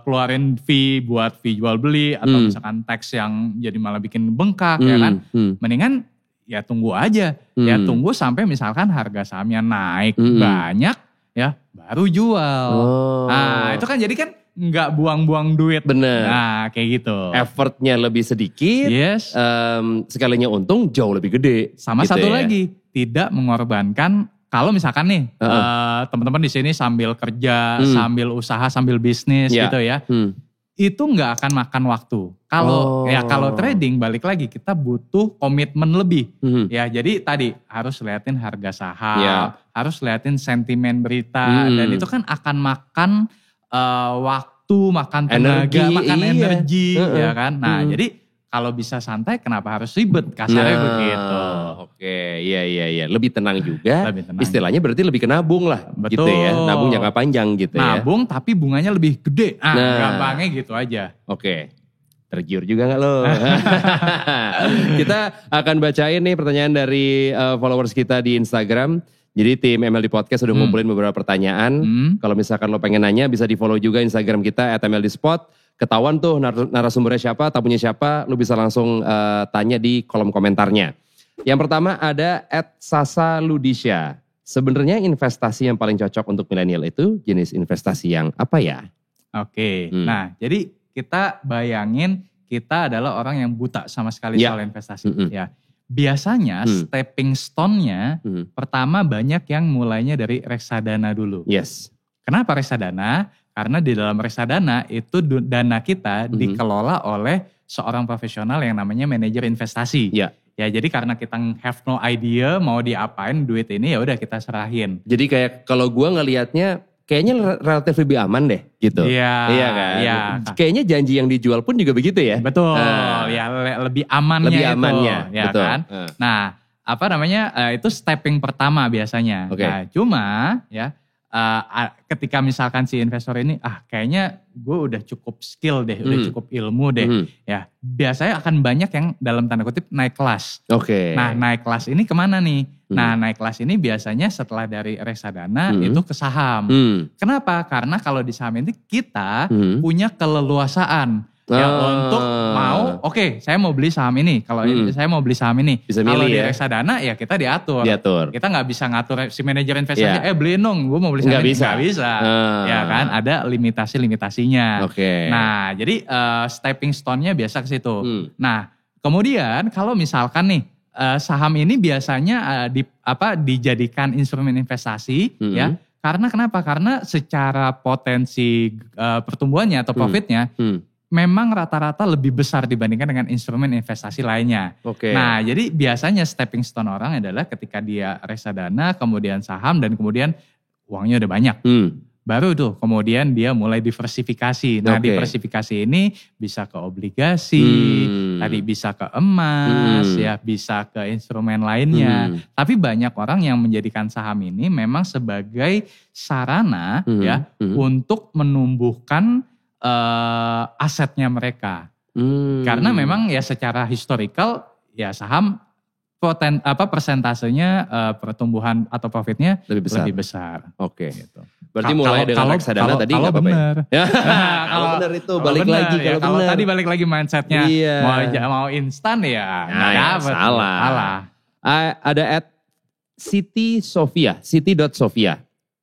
keluarin fee buat fee jual beli atau misalkan teks yang jadi malah bikin bengkak ya kan. Mendingan ya tunggu aja, ya tunggu sampai misalkan harga sahamnya naik banyak, ya baru jual. Nah itu kan jadi kan nggak buang-buang duit. Bener. Nah kayak gitu. Effortnya lebih sedikit, sekalinya untung jauh lebih gede. Sama gitu satu lagi, tidak mengorbankan. Kalau misalkan nih teman-teman di sini sambil kerja, sambil usaha, sambil bisnis gitu ya. Itu nggak akan makan waktu. Kalau trading balik lagi kita butuh komitmen lebih. Ya jadi tadi harus liatin harga saham, harus liatin sentimen berita dan itu kan akan makan waktu, makan tenaga, makan energi ya kan. Nah jadi kalau bisa santai kenapa harus ribet, kasarnya begitu. Oke, iya. Lebih tenang juga. Istilahnya berarti lebih ke nabung lah. Betul. Gitu ya. Nabung jangka panjang gitu nabung tapi bunganya lebih gede. Gampangnya gitu aja. Oke. Tergiur juga gak lo? Kita akan bacain nih pertanyaan dari followers kita di Instagram. Jadi tim MLD Podcast udah ngumpulin beberapa pertanyaan. Kalau misalkan lo pengen nanya bisa di follow juga Instagram kita @MLDspot. Ketahuan tuh narasumbernya siapa, tamunya siapa, lu bisa langsung tanya di kolom komentarnya. Yang pertama ada @Sasa_Ludisha. Sebenarnya investasi yang paling cocok untuk milenial itu jenis investasi yang apa ya? Oke, nah jadi kita bayangin kita adalah orang yang buta sama sekali soal investasi. Ya, biasanya stepping stone-nya pertama banyak yang mulainya dari reksadana dulu. Yes. Kenapa reksadana? Karena di dalam reksadana itu dana kita dikelola oleh seorang profesional yang namanya manajer investasi. Ya jadi karena kita have no idea mau diapain duit ini ya udah kita serahin. Jadi kayak kalau gue ngelihatnya kayaknya relatif lebih aman deh gitu. Iya kan. Iya. Kayaknya janji yang dijual pun juga begitu ya. Betul. Ya lebih amannya lebih amannya, itu. Ya betul. Kan. Nah itu stepping pertama biasanya. Nah cuma ya. Ketika misalkan si investor ini kayaknya gue udah cukup skill deh, udah cukup ilmu deh, ya biasanya akan banyak yang dalam tanda kutip naik kelas. Nah naik kelas ini kemana nih? Nah naik kelas ini biasanya setelah dari reksadana itu ke saham. Kenapa? Karena kalau di saham ini kita punya keleluasaan. Ya untuk mau, saya mau beli saham ini. Kalau saya mau beli saham ini. Kalau di reksadana ya kita diatur. Kita gak bisa ngatur si manajer investasi. Beliin dong, gue mau beli saham ini. Gak bisa. Ya kan, ada limitasi-limitasinya. Nah jadi stepping stone-nya biasa ke situ. Nah kemudian kalau misalkan nih saham ini biasanya dijadikan instrumen investasi ya. Karena kenapa? Karena secara potensi pertumbuhannya atau profitnya memang rata-rata lebih besar dibandingkan dengan instrumen investasi lainnya. Nah jadi biasanya stepping stone orang adalah ketika dia reksadana, kemudian saham dan kemudian uangnya udah banyak. Baru tuh kemudian dia mulai diversifikasi. Nah diversifikasi ini bisa ke obligasi, tadi bisa ke emas, ya bisa ke instrumen lainnya. Tapi banyak orang yang menjadikan saham ini memang sebagai sarana ya untuk menumbuhkan asetnya mereka. Karena memang ya secara historical ya saham persentasenya pertumbuhan atau profitnya lebih besar. Oke. Gitu. Berarti mulai dengan reksadana tadi nggak apa-apa bener. ya? Kalau benar itu balik lagi. Kalau tadi balik lagi mindsetnya mau instan ya nggak dapet. Salah. Ada Siti.Sofia.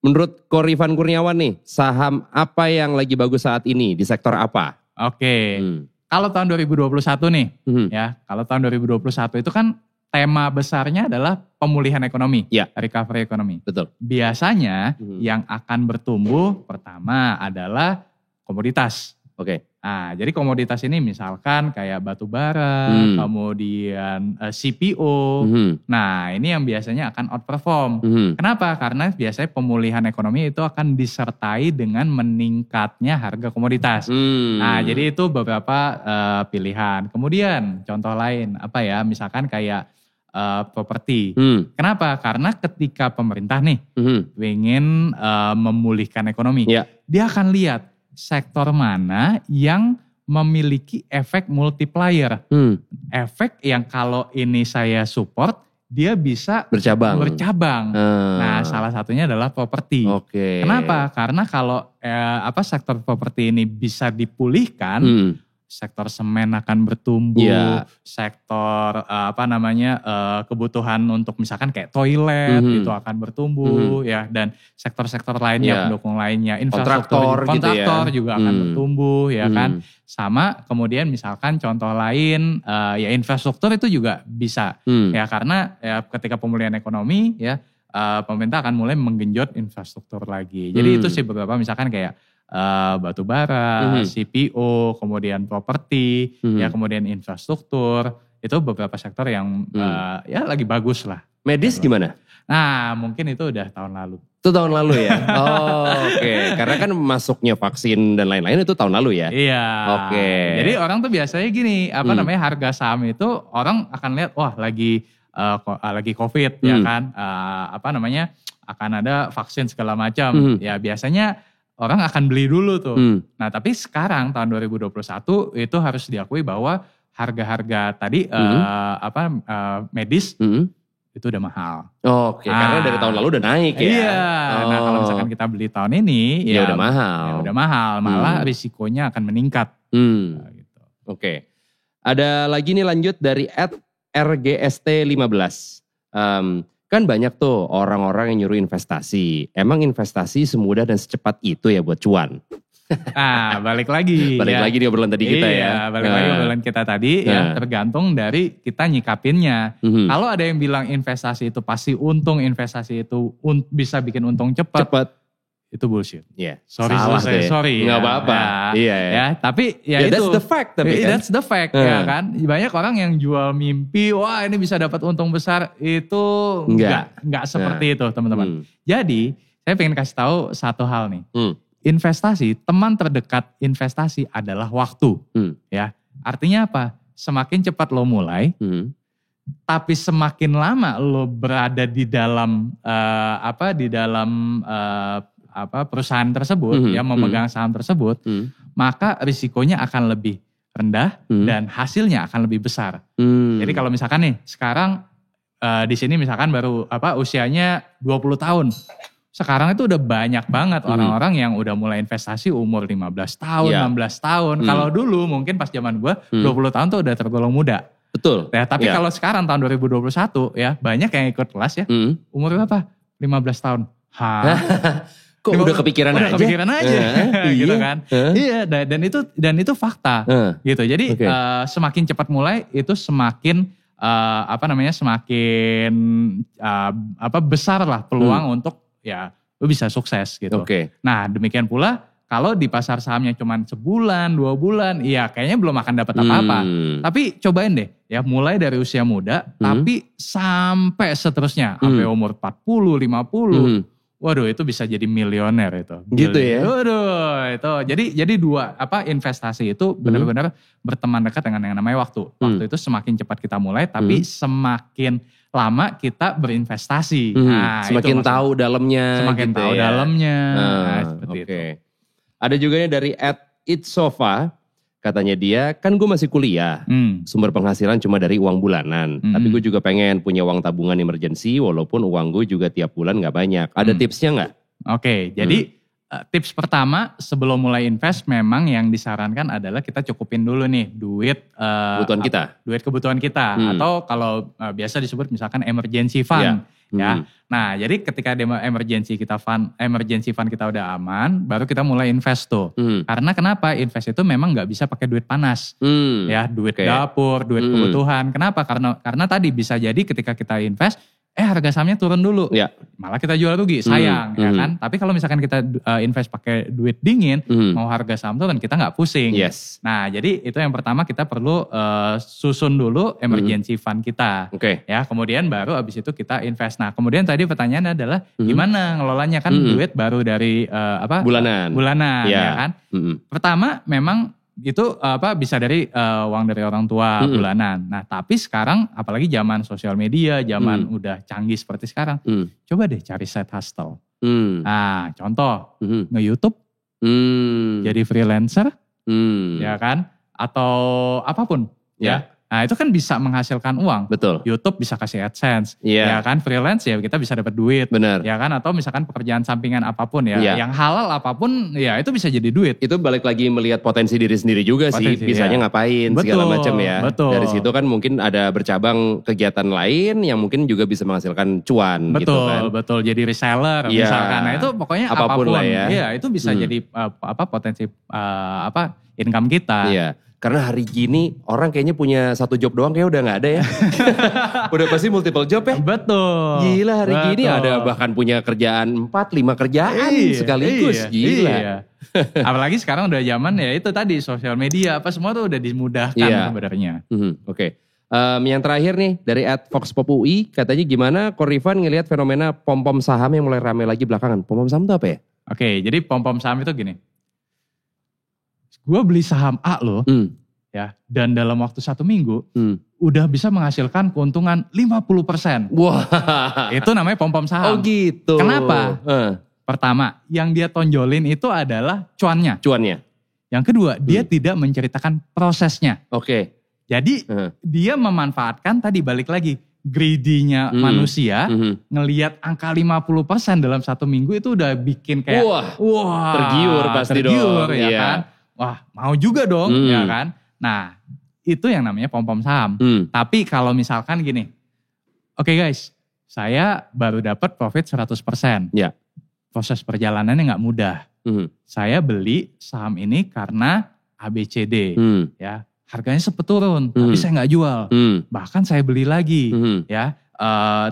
Menurut Ko Rifan Kurniawan nih, saham apa yang lagi bagus saat ini di sektor apa? Oke. Kalau tahun 2021 nih, ya. Kalau tahun 2021 itu kan tema besarnya adalah pemulihan ekonomi, recovery ekonomi. Betul. Biasanya yang akan bertumbuh pertama adalah komoditas. Oke. Nah, jadi komoditas ini misalkan kayak batu bara, kemudian CPO. Nah, ini yang biasanya akan outperform. Kenapa? Karena biasanya pemulihan ekonomi itu akan disertai dengan meningkatnya harga komoditas. Nah, jadi itu beberapa pilihan. Kemudian contoh lain apa ya? Misalkan kayak properti. Kenapa? Karena ketika pemerintah nih ingin memulihkan ekonomi, dia akan lihat sektor mana yang memiliki efek multiplier. Efek yang kalau ini saya support, dia bisa bercabang. Nah, salah satunya adalah properti. Kenapa? Karena kalau sektor properti ini bisa dipulihkan, sektor semen akan bertumbuh, sektor kebutuhan untuk misalkan kayak toilet itu akan bertumbuh ya, dan sektor-sektor lainnya pendukung lainnya, infrastruktur, kontraktor juga akan bertumbuh ya kan. Sama kemudian misalkan contoh lain ya infrastruktur itu juga bisa ya, karena ya ketika pemulihan ekonomi ya pemerintah akan mulai menggenjot infrastruktur lagi. Jadi itu sih beberapa misalkan kayak batu bara, CPO, kemudian properti, ya kemudian infrastruktur, itu beberapa sektor yang ya lagi bagus lah. Medis gimana? Nah mungkin itu udah tahun lalu. Itu tahun lalu ya? Oke. Karena kan masuknya vaksin dan lain-lain itu tahun lalu ya? Iya. Jadi orang tuh biasanya gini, harga saham itu orang akan lihat, wah lagi COVID ya kan, akan ada vaksin segala macam. Ya biasanya orang akan beli dulu tuh. Nah tapi sekarang tahun 2021 itu harus diakui bahwa harga-harga tadi medis itu udah mahal. Karena dari tahun lalu udah naik ya. Iya. Nah kalau misalkan kita beli tahun ini ya udah mahal. Ya udah mahal, malah risikonya akan meningkat. Gitu. Oke. Ada lagi nih lanjut dari @RGST15. Kan banyak tuh orang-orang yang nyuruh investasi. Emang investasi semudah dan secepat itu ya buat cuan? Balik lagi. Balik lagi di obrolan tadi kita ya. Balik lagi obrolan kita tadi ya, tergantung dari kita nyikapinnya. Kalau ada yang bilang investasi itu pasti untung, investasi itu bisa bikin untung cepat. Itu bullshit. Sorry. Nggak apa-apa. Ya, tapi ya itu. That's the fact. That's the fact ya kan. Banyak orang yang jual mimpi, wah ini bisa dapat untung besar. Itu nggak seperti itu teman-teman. Jadi saya pengen kasih tahu satu hal nih. Investasi, teman terdekat investasi adalah waktu. Ya, artinya apa? Semakin cepat lo mulai, tapi semakin lama lo berada di dalam perusahaan tersebut, ya memegang saham tersebut, maka risikonya akan lebih rendah dan hasilnya akan lebih besar. Jadi kalau misalkan nih sekarang di sini misalkan baru usianya 20 tahun. Sekarang itu udah banyak banget orang-orang yang udah mulai investasi umur 15 tahun, 16 tahun. Kalau dulu mungkin pas zaman gue 20 tahun tuh udah tergolong muda. Betul. Ya, tapi kalau sekarang tahun 2021 ya banyak yang ikut kelas ya. Umur berapa? 15 tahun. Kok udah kepikiran aja? Gitu kan. Iya, dan itu fakta. Gitu. Jadi semakin cepat mulai itu semakin semakin besar lah peluang untuk ya lu bisa sukses gitu. Nah demikian pula kalau di pasar sahamnya cuma sebulan, 2 bulan, ya kayaknya belum akan dapat apa-apa. Tapi cobain deh ya mulai dari usia muda, tapi sampai seterusnya, sampai umur 40, 50. Waduh itu bisa jadi milioner itu. Gitu ya? Waduh itu. Jadi investasi itu benar-benar berteman dekat dengan yang namanya waktu. Waktu itu semakin cepat kita mulai, tapi semakin lama kita berinvestasi. Nah, semakin tahu dalamnya. Semakin gitu tahu dalamnya. Seperti itu. Ada juga nih dari @itsofa. Katanya dia, kan gue masih kuliah, sumber penghasilan cuma dari uang bulanan. Tapi gue juga pengen punya uang tabungan emergency walaupun uang gue juga tiap bulan gak banyak. Ada tipsnya gak? Oke, jadi tips pertama sebelum mulai invest memang yang disarankan adalah kita cukupin dulu nih duit kebutuhan kita. Atau kalau biasa disebut misalkan emergency fund. Ya. Nah, jadi ketika emergency fund kita udah aman, baru kita mulai invest tuh. Karena kenapa? Invest itu memang nggak bisa pakai duit panas. Ya, duit dapur, duit kebutuhan. Kenapa? Karena tadi bisa jadi ketika kita invest harga sahamnya turun dulu. Malah kita jual rugi, sayang ya kan. Tapi kalau misalkan kita invest pakai duit dingin, mau harga saham turun kita nggak pusing. Nah, jadi itu yang pertama kita perlu susun dulu emergency fund kita. Ya, kemudian baru abis itu kita invest. Nah, kemudian tadi pertanyaannya adalah gimana ngelolanya kan duit baru dari bulanan ya kan. Pertama memang itu bisa dari uang dari orang tua bulanan. Nah, tapi sekarang apalagi zaman sosial media, zaman udah canggih seperti sekarang. Coba deh cari side hustle. Nah, contoh nge-YouTube, jadi freelancer, ya kan? Atau apapun, ya. Nah, itu kan bisa menghasilkan uang. Betul. YouTube bisa kasih AdSense, ya kan? Freelance ya kita bisa dapat duit, ya kan? Atau misalkan pekerjaan sampingan apapun ya, yang halal apapun, ya itu bisa jadi duit. Itu balik lagi melihat potensi diri sendiri juga sih, bisanya ngapain segala macam ya. Dari situ kan mungkin ada bercabang kegiatan lain yang mungkin juga bisa menghasilkan cuan. Gitu kan. Betul. Jadi reseller misalkan. Nah itu pokoknya apapun lah ya. Iya, itu bisa jadi potensi income kita. Iya. Karena hari gini orang kayaknya punya satu job doang kayak udah gak ada ya. Udah pasti multiple job ya. Betul. Gila hari gini ada bahkan punya kerjaan 4-5 kerjaan sekaligus. Gila. Iya. Apalagi sekarang udah zaman ya itu tadi sosial media apa semua tuh udah dimudahkan sebenarnya. Oke. Yang terakhir nih dari @foxpopui katanya gimana Ko Rifan ngelihat fenomena pom-pom saham yang mulai ramai lagi belakangan. Pom-pom saham itu apa ya? Oke, jadi pom-pom saham itu gini. Gue beli saham A loh, ya, dan dalam waktu 1 minggu udah bisa menghasilkan keuntungan 50%. Wah, itu namanya pom-pom saham. Oh gitu. Kenapa? Pertama, yang dia tonjolin itu adalah cuannya. Yang kedua, dia tidak menceritakan prosesnya. Jadi dia memanfaatkan tadi balik lagi greedy-nya manusia, ngelihat angka 50% dalam 1 minggu itu udah bikin kayak wah tergiur pasti dong. Ya kan? Wah, mau juga dong, ya kan? Nah, itu yang namanya pom-pom saham. Tapi kalau misalkan gini, oke guys, saya baru dapat profit 100%. Ya. Proses perjalanannya nggak mudah. Saya beli saham ini karena ABCD, ya. Harganya sempat turun, tapi saya nggak jual. Bahkan saya beli lagi, ya.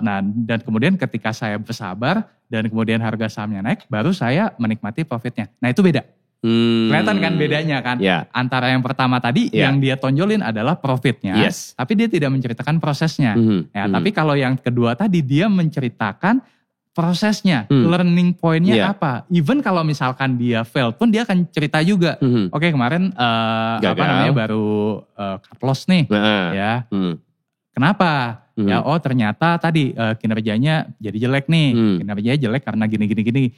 Nah, dan kemudian ketika saya bersabar dan kemudian harga sahamnya naik, baru saya menikmati profitnya. Nah, itu beda. Kelihatan kan bedanya kan? Antara yang pertama tadi yang dia tonjolin adalah profitnya, tapi dia tidak menceritakan prosesnya. Tapi kalau yang kedua tadi dia menceritakan prosesnya, learning point-nya apa. Even kalau misalkan dia fail pun dia akan cerita juga. Oke, kemarin baru cut loss nih, ya. Kenapa? Ya, ternyata tadi kinerjanya jadi jelek nih. Kinerjanya jelek karena gini.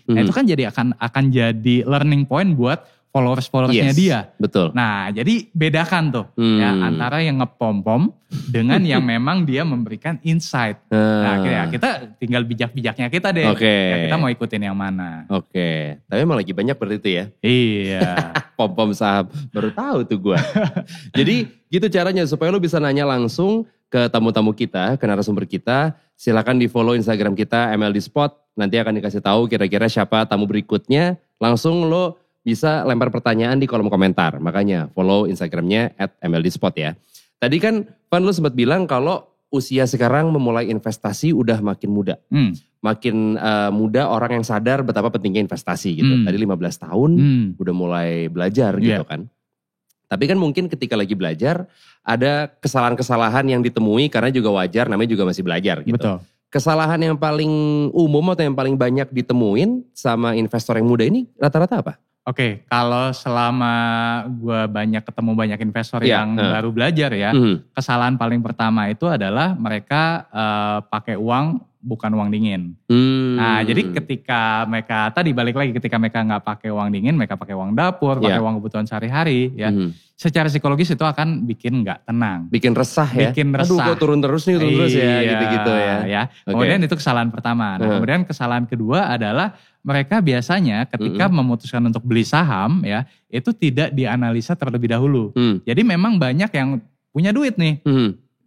Nah, itu kan jadi akan jadi learning point buat followers-followersnya dia. Betul. Nah, jadi bedakan tuh ya antara yang ngepom-pom dengan yang memang dia memberikan insight. Nah, kita tinggal bijak-bijaknya kita deh. Ya, kita mau ikutin yang mana. Tapi emang lagi banyak berarti itu ya. Iya. Pom-pom saham. Baru tahu tuh gue. Jadi gitu caranya supaya lo bisa nanya langsung ke tamu-tamu kita, ke narasumber kita. Silakan di follow Instagram kita MLD Spot. Nanti akan dikasih tahu kira-kira siapa tamu berikutnya. Langsung lo bisa lempar pertanyaan di kolom komentar. Makanya follow Instagramnya @MLD Spot ya. Tadi kan Van lo sempat bilang kalau usia sekarang memulai investasi udah makin muda. Makin muda orang yang sadar betapa pentingnya investasi gitu. Tadi 15 tahun udah mulai belajar gitu kan. Tapi kan mungkin ketika lagi belajar ada kesalahan-kesalahan yang ditemui karena juga wajar namanya juga masih belajar gitu. Betul. Kesalahan yang paling umum atau yang paling banyak ditemuin sama investor yang muda ini rata-rata apa? Oke, kalau selama gue ketemu banyak investor yang baru belajar ya, kesalahan paling pertama itu adalah mereka pakai uang bukan uang dingin. Nah, jadi ketika mereka tadi balik lagi ketika mereka nggak pakai uang dingin, mereka pakai uang dapur, pakai uang kebutuhan sehari-hari, ya. Secara psikologis itu akan bikin nggak tenang, bikin resah ya. Bikin resah. Aduh, kok turun terus ya, gitu-gitu ya. Kemudian itu kesalahan pertama. Nah, kemudian kesalahan kedua adalah mereka biasanya ketika memutuskan untuk beli saham, ya, itu tidak dianalisa terlebih dahulu. Jadi memang banyak yang punya duit nih.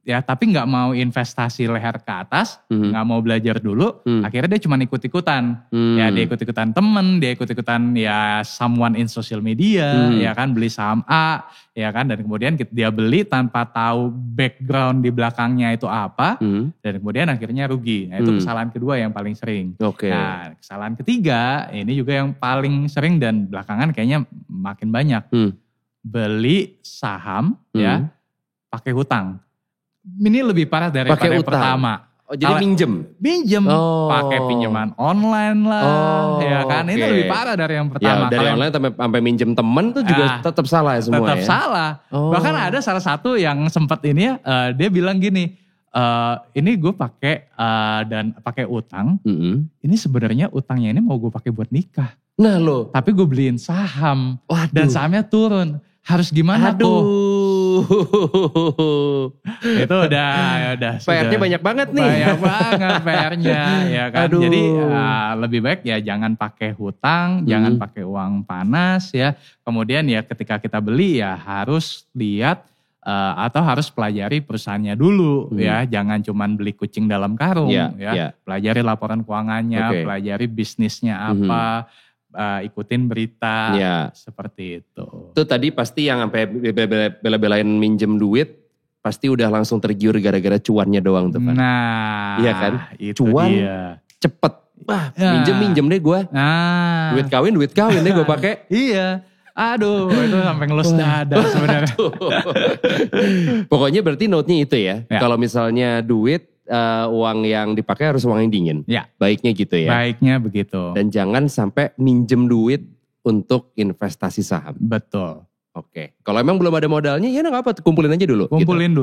Ya, tapi nggak mau investasi leher ke atas, nggak mau belajar dulu, akhirnya dia cuma ikut-ikutan. Ya, dia ikut-ikutan temen, dia ikut-ikutan ya someone in social media, ya kan, beli saham A, ya kan, dan kemudian dia beli tanpa tahu background di belakangnya itu apa, dan kemudian akhirnya rugi. Nah, itu kesalahan kedua yang paling sering. Nah, kesalahan ketiga, ini juga yang paling sering dan belakangan kayaknya makin banyak. Beli saham, ya, pakai hutang. Ini lebih parah daripada yang pertama. Oh, jadi minjem? Minjem, pakai pinjaman online lah, ya kan. Ini lebih parah dari yang pertama. Ya, dari online sampai minjem temen tuh juga tetap salah ya semua. Tetap salah. Bahkan ada salah satu yang sempat ini ya, dia bilang gini, ini gue pakai dan pakai utang. Ini sebenarnya utangnya ini mau gue pakai buat nikah. Nah lo, tapi gue beliin saham dan sahamnya turun. Harus gimana tuh? Itu udah PR-nya banyak banget nih. Banyak banget PR-nya, ya kan. Jadi lebih baik ya jangan pakai hutang, jangan pakai uang panas ya. Kemudian ya ketika kita beli ya harus lihat atau harus pelajari perusahaannya dulu ya. Jangan cuman beli kucing dalam karung ya. Pelajari laporan keuangannya, pelajari bisnisnya apa. Ikutin berita seperti itu. Itu tadi pasti yang sampai bela-belain minjem duit pasti udah langsung tergiur gara-gara cuannya doang tuh Pak. Nah, iya kan? Itu cuan dia. Cepet. Wah, minjem deh gue. Nah. Duit kawin deh gue pakai. Iya. Aduh, itu sampai ngelus dada sebenarnya. Pokoknya berarti note-nya itu ya. Kalau misalnya duit uang yang dipakai harus uang yang dingin. Ya. Baiknya gitu ya. Baiknya begitu. Dan jangan sampai minjem duit untuk investasi saham. Betul. Oke. Kalau emang belum ada modalnya ya nggak apa, kumpulin aja dulu. Kumpulin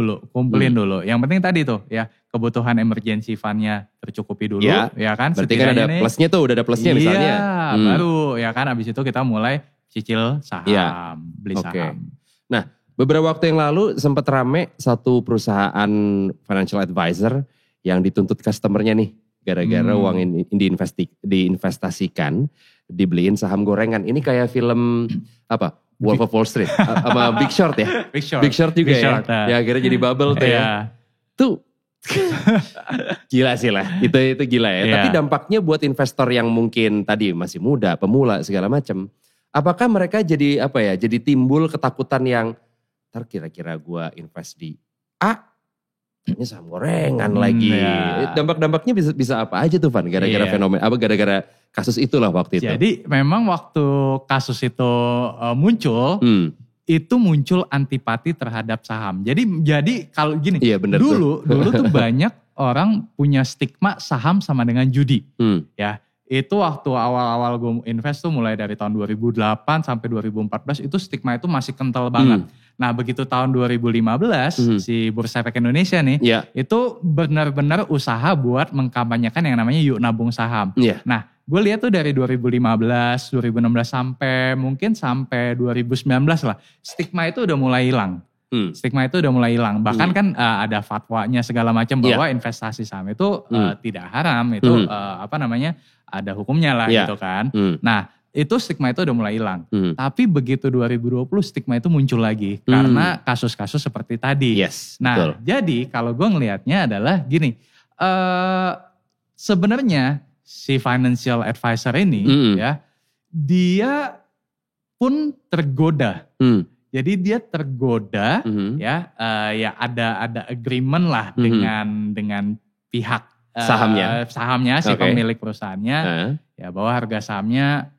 dulu. Yang penting tadi tuh ya kebutuhan emergency fund-nya tercukupi dulu ya kan. Berarti kan ada plusnya tuh, udah ada plusnya misalnya. Iya, baru ya kan abis itu kita mulai cicil saham, beli saham. Nah, beberapa waktu yang lalu sempat rame satu perusahaan financial advisor yang dituntut customernya nih. Gara-gara uang ini diinvestasikan, dibeliin saham gorengan. Ini kayak film apa? Wolf of Wall Street sama Big Short ya. Big Short juga ya. Ya akhirnya jadi bubble tuh ya. Tuh gila sih lah. Itu gila ya. Tapi dampaknya buat investor yang mungkin tadi masih muda, pemula segala macam. Apakah mereka jadi apa ya? Jadi timbul ketakutan yang ntar kira-kira gue invest di A, kayaknya saham gorengan lagi. Dampak-dampaknya bisa apa aja tuh Van? Gara-gara fenomena, gara-gara kasus itulah waktu itu. Jadi memang waktu kasus itu muncul, itu muncul antipati terhadap saham. Jadi kalau gini, dulu tuh banyak orang punya stigma saham sama dengan judi. Ya. Itu waktu awal-awal gue invest tuh mulai dari tahun 2008 sampai 2014 itu stigma itu masih kental banget. Nah begitu tahun 2015 si Bursa Efek Indonesia nih itu benar-benar usaha buat mengkampanyekan yang namanya yuk nabung saham. Nah gue lihat tuh dari 2015, 2016 sampai 2019 lah stigma itu udah mulai hilang. Stigma itu udah mulai hilang. Bahkan kan ada fatwanya segala macam bahwa investasi saham itu tidak haram. Itu ada hukumnya lah gitu kan. Nah itu stigma itu udah mulai hilang. Tapi begitu 2020 stigma itu muncul lagi. Karena kasus-kasus seperti tadi. Nah jadi kalau gue ngelihatnya adalah gini. Sebenarnya si financial advisor ini ya. Dia pun tergoda. Jadi dia tergoda ya ada agreement lah dengan pihak sahamnya si pemilik perusahaannya ya bahwa harga sahamnya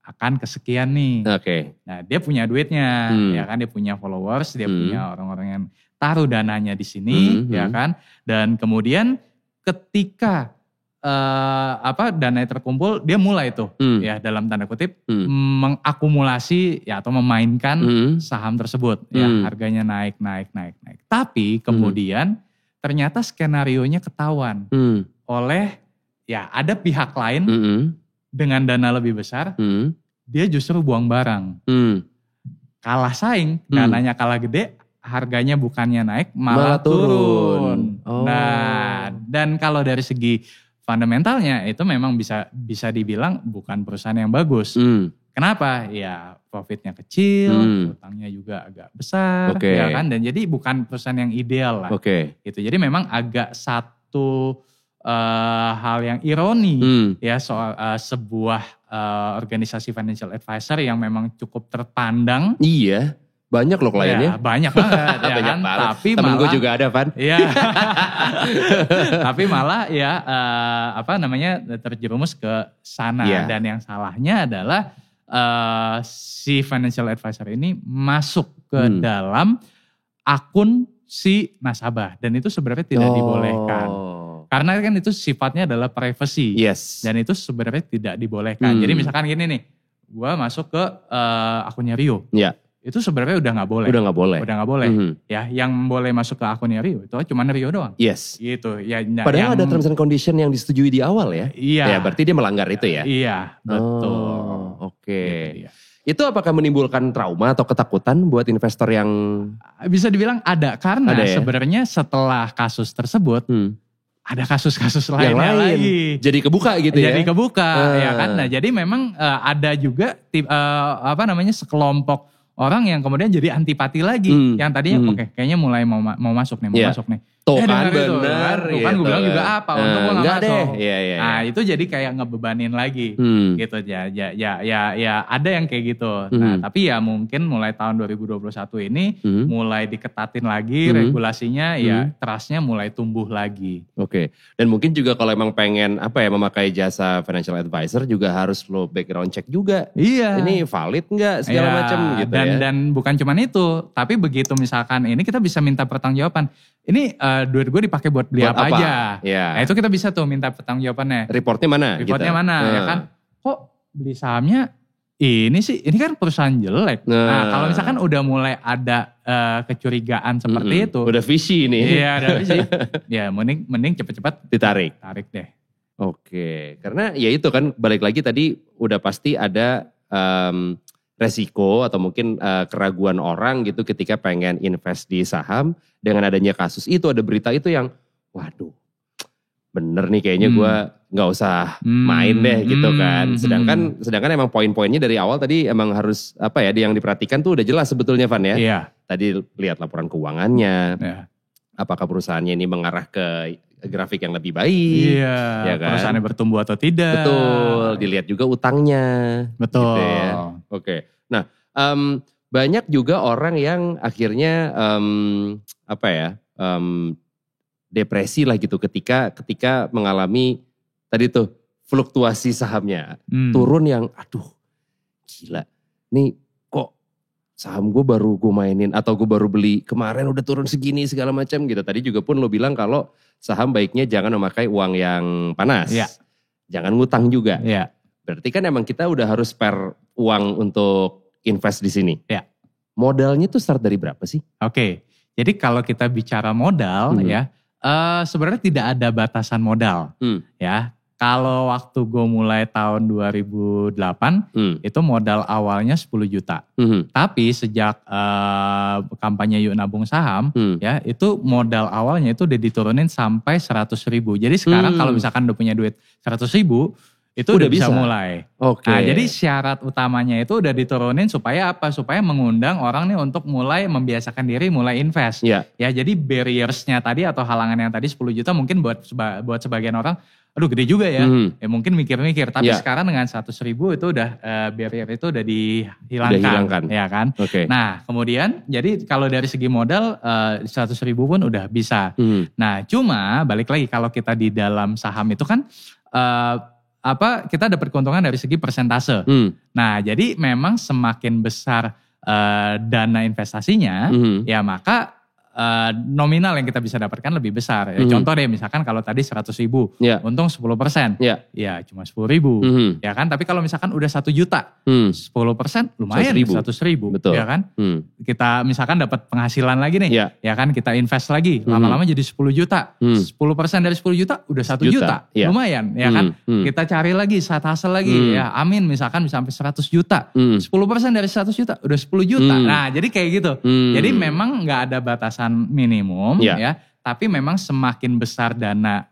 akan kesekian nih. Nah dia punya duitnya ya kan, dia punya followers, dia punya orang-orang yang taruh dananya di sini ya kan, dan kemudian ketika dananya terkumpul dia mulai tuh ya dalam tanda kutip mengakumulasi ya atau memainkan saham tersebut ya harganya naik. Tapi kemudian ternyata skenarionya ketahuan oleh ya ada pihak lain dengan dana lebih besar, dia justru buang barang. Kalah saing, dananya kalah gede, harganya bukannya naik malah turun. Nah, dan kalau dari segi fundamentalnya itu memang bisa dibilang bukan perusahaan yang bagus. Kenapa? Ya profitnya kecil, utangnya juga agak besar, ya kan? Dan jadi bukan perusahaan yang ideal lah. Gitu. Jadi memang agak satu hal yang ironi ya soal sebuah organisasi financial advisor yang memang cukup terpandang. Iya, banyak loh kliennya. Ya, banyak banget ya banyak kan. banget. Tapi temen malah, gue juga ada, Van. Iya. Tapi malah ya terjerumus ke sana. Dan yang salahnya adalah si financial advisor ini masuk ke dalam akun si nasabah. Dan itu sebenarnya tidak dibolehkan. Karena kan itu sifatnya adalah privacy. Dan itu sebenarnya tidak dibolehkan. Jadi misalkan gini nih, gue masuk ke akunnya Rio. Itu sebenarnya udah nggak boleh. Ya, yang boleh masuk ke akunnya Rio itu cuma Rio doang. Gitu. Ya, padahal ada terms and condition yang disetujui di awal ya. Iya. Ya, berarti dia melanggar itu ya. Iya, betul. Gitu. Itu apakah menimbulkan trauma atau ketakutan buat investor yang bisa dibilang ada, karena sebenarnya setelah kasus tersebut ada kasus-kasus lain lagi. Jadi kebuka gitu ya. Jadi kebuka ya kan. Nah, jadi memang ada juga sekelompok orang yang kemudian jadi antipati lagi. Yang tadinya kayaknya mulai mau masuk nih, Tuh kan bener. Tuh kan gue bilang juga apa, untuk gue gak masuk. Iya. Nah itu jadi kayak ngebebanin lagi gitu. Ya ada yang kayak gitu. Nah tapi ya mungkin mulai tahun 2021 ini mulai diketatin lagi regulasinya, ya trustnya mulai tumbuh lagi. Dan mungkin juga kalau emang pengen memakai jasa financial advisor juga harus lo background check juga. Iya. Ini valid gak segala macam gitu ya. Dan bukan cuman itu, tapi begitu misalkan ini kita bisa minta pertanggungjawaban. Ini duit gue dipakai buat beli apa aja. Nah itu kita bisa tuh minta pertanggungjawabannya. Reportnya mana? Mana ya kan. Kok beli sahamnya ini sih, ini kan perusahaan jelek. Nah kalau misalkan udah mulai ada kecurigaan seperti itu. Udah visi nih. Iya udah visi. Ya mending cepet-cepet tarik deh. Karena ya itu kan balik lagi tadi udah pasti ada resiko atau mungkin keraguan orang gitu ketika pengen invest di saham. Dengan adanya kasus itu, ada berita itu yang waduh bener nih kayaknya gue gak usah main deh gitu kan. Sedangkan emang poin-poinnya dari awal tadi emang harus yang diperhatikan tuh udah jelas sebetulnya Van ya. Iya. Tadi lihat laporan keuangannya, apakah perusahaannya ini mengarah ke grafik yang lebih baik. Iya, ya kan? Perusahaannya bertumbuh atau tidak. Betul, dilihat juga utangnya. Betul. Gitu ya. Nah, banyak juga orang yang akhirnya depresi lah gitu ketika mengalami tadi tuh fluktuasi sahamnya turun yang aduh gila nih kok saham gue baru gue mainin atau gue baru beli kemarin udah turun segini segala macam gitu. Tadi juga pun lo bilang kalau saham baiknya jangan memakai uang yang panas, jangan ngutang juga. Berarti kan emang kita udah harus spare uang untuk invest di sini. Modalnya tuh start dari berapa sih? Jadi kalau kita bicara modal sebenarnya tidak ada batasan modal. Ya, kalau waktu gue mulai tahun 2008 itu modal awalnya 10 juta. Tapi sejak kampanye Yuk Nabung Saham ya itu modal awalnya itu udah diturunin sampai 100.000. Jadi sekarang kalau misalkan udah punya duit 100.000 itu udah bisa mulai. Nah, jadi syarat utamanya itu udah diturunin supaya apa? Supaya mengundang orang nih untuk mulai membiasakan diri mulai invest. Ya, jadi barriersnya tadi atau halangan yang tadi 10 juta mungkin buat sebagian orang, aduh gede juga ya. Ya mungkin mikir-mikir. Tapi sekarang dengan 100.000 itu udah barrier itu udah dihilangkan. Ya kan? Nah, kemudian jadi kalau dari segi modal 100.000 pun udah bisa. Nah, cuma balik lagi kalau kita di dalam saham itu kan kita dapat keuntungan dari segi persentase. Nah, jadi memang semakin besar dana investasinya, ya maka nominal yang kita bisa dapatkan lebih besar. Ya, contoh deh misalkan kalau tadi 100.000, untung 10%, ya cuma 10.000, ya kan. Tapi kalau misalkan udah 1 juta, 10% lumayan 100.000, ya kan. Kita misalkan dapat penghasilan lagi nih, ya kan, kita invest lagi, lama-lama jadi 10 juta, 10% dari 10 juta udah 1 juta, lumayan, ya kan. Kita cari lagi, side hustle lagi, ya amin misalkan bisa sampai 100 juta, 10% dari 100 juta udah 10 juta. Nah jadi kayak gitu. Jadi memang gak ada batasan minimum, ya, tapi memang semakin besar dana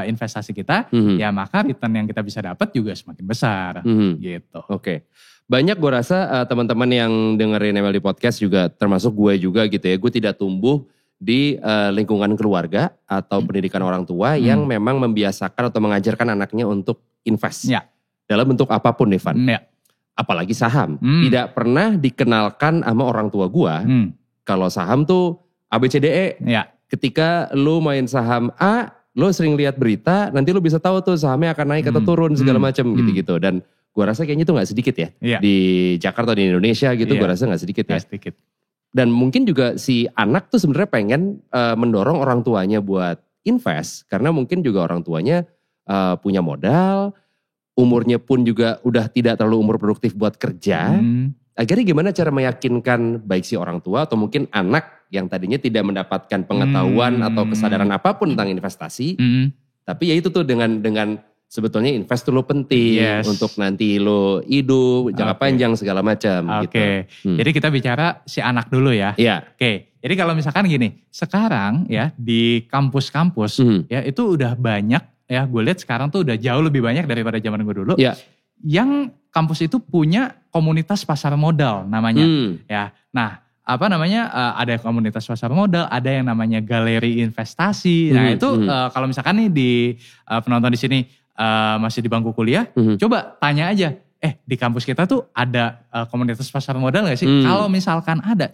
investasi kita, ya maka return yang kita bisa dapat juga semakin besar, gitu. Oke. Banyak gue rasa teman-teman yang dengerin MLD Podcast juga, termasuk gue juga gitu ya, gue tidak tumbuh di lingkungan keluarga atau pendidikan orang tua yang memang membiasakan atau mengajarkan anaknya untuk invest. Dalam bentuk apapun nih, Van. Apalagi saham. Tidak pernah dikenalkan sama orang tua gue, kalau saham tuh ABCDE. Ketika lu main saham A, lu sering lihat berita, nanti lu bisa tahu tuh sahamnya akan naik atau turun segala macam gitu-gitu. Dan gua rasa kayaknya itu gak sedikit ya. Di Jakarta, di Indonesia gitu, gua rasa gak sedikit ya. Sedikit. Dan mungkin juga si anak tuh sebenarnya pengen mendorong orang tuanya buat invest. Karena mungkin juga orang tuanya punya modal, umurnya pun juga udah tidak terlalu umur produktif buat kerja. Akhirnya gimana cara meyakinkan baik si orang tua atau mungkin anak yang tadinya tidak mendapatkan pengetahuan atau kesadaran apapun tentang investasi. Tapi ya itu tuh dengan sebetulnya invest tuh lo penting untuk nanti lo hidup jangka panjang segala macam gitu. Jadi kita bicara si anak dulu ya. Jadi kalau misalkan gini, sekarang ya di kampus-kampus ya itu udah banyak ya, gue lihat sekarang tuh udah jauh lebih banyak daripada zaman gue dulu. Yang kampus itu punya komunitas pasar modal namanya. Ya, nah apa namanya, ada komunitas pasar modal, ada yang namanya galeri investasi. Nah itu kalau misalkan nih di penonton di sini masih di bangku kuliah, coba tanya aja, di kampus kita tuh ada komunitas pasar modal gak sih? Kalau misalkan ada,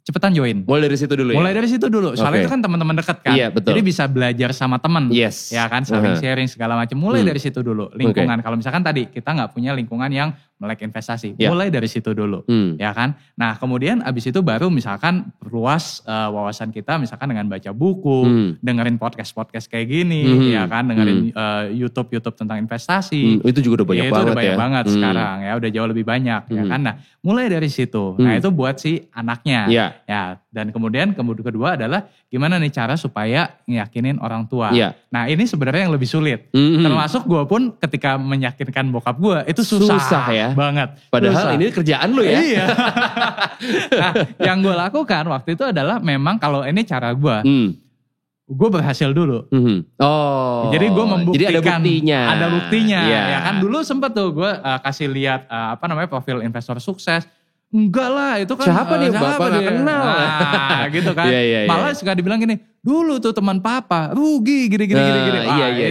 cepetan join. Mulai dari situ dulu ya? Mulai dari situ dulu. Soalnya itu kan teman-teman dekat kan. Betul. Jadi bisa belajar sama teman. Ya kan, saling sharing segala macam. Mulai dari situ dulu. Lingkungan. Kalau misalkan tadi kita gak punya lingkungan yang melek investasi. Mulai dari situ dulu. Ya kan. Nah kemudian abis itu baru misalkan perluas wawasan kita. Misalkan dengan baca buku. Dengerin podcast-podcast kayak gini. Ya kan. Dengerin YouTube tentang investasi. Itu juga udah banyak banget ya. Itu udah banyak banget sekarang ya. Udah jauh lebih banyak. Ya kan. Nah mulai dari situ. Nah itu buat si anaknya. Ya, dan kemudian kedua adalah gimana nih cara supaya ngeyakinin orang tua. Nah ini sebenarnya yang lebih sulit. Termasuk gue pun ketika meyakinkan bokap gue itu susah ya. Banget. Padahal ini kerjaan lu ya. Iya. Nah yang gue lakukan waktu itu adalah memang kalau ini cara gue. Gue berhasil dulu. Jadi gue membuktikan. Jadi ada buktinya. Ada buktinya. Ya kan dulu sempet tuh gue kasih lihat profil investor sukses. Enggak lah itu kan. Siapa nih bapak gak kenal. Nah gitu kan. Malah suka dibilang gini. Dulu tuh teman papa rugi gini.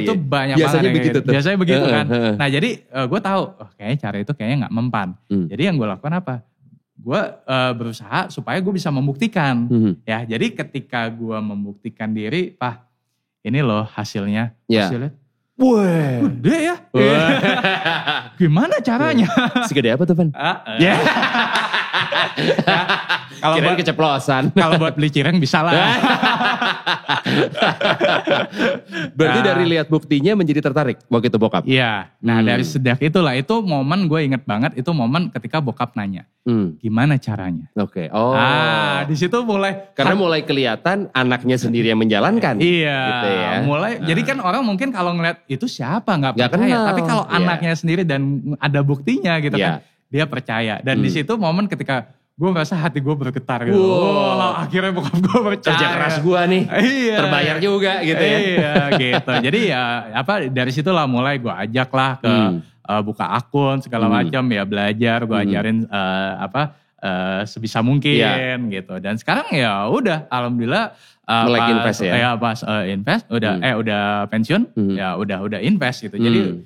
Itu banyak biasanya banget. Begitu Biasanya begitu kan. Nah jadi gue tahu. Kayaknya cara itu kayaknya gak mempan. Jadi yang gue lakukan apa? Gue berusaha supaya gue bisa membuktikan. Ya jadi ketika gue membuktikan diri. Pak ini loh hasilnya. Hasilnya. Wah, gede ya. Gimana caranya? Segede apa tuh, Van? Kalau buat keceplosan. Kalau buat beli cireng bisa lah. Berarti dari lihat buktinya menjadi tertarik waktu itu bokap? Iya. Nah dari sejak itulah, itu momen gue inget banget, itu momen ketika bokap nanya. Gimana caranya? Di situ mulai. Karena mulai kelihatan anaknya sendiri yang menjalankan. Iya. Gitu ya. Mulai. Jadi kan orang mungkin kalau ngeliat itu siapa nggak percaya. Kenal. Tapi kalau anaknya sendiri dan ada buktinya gitu kan, dia percaya. Dan di situ momen ketika gue merasa hati gue bergetar gitu. Akhirnya bokap gue percaya. Kerja keras gue nih, terbayar juga gitu ya. Iya gitu. Jadi ya dari situlah mulai gue ajak lah ke buka akun segala macam ya, belajar. Gue ajarin sebisa mungkin gitu. Dan sekarang ya udah alhamdulillah. Melek invest ya? Ya pas invest udah pensiun ya udah invest gitu. Jadi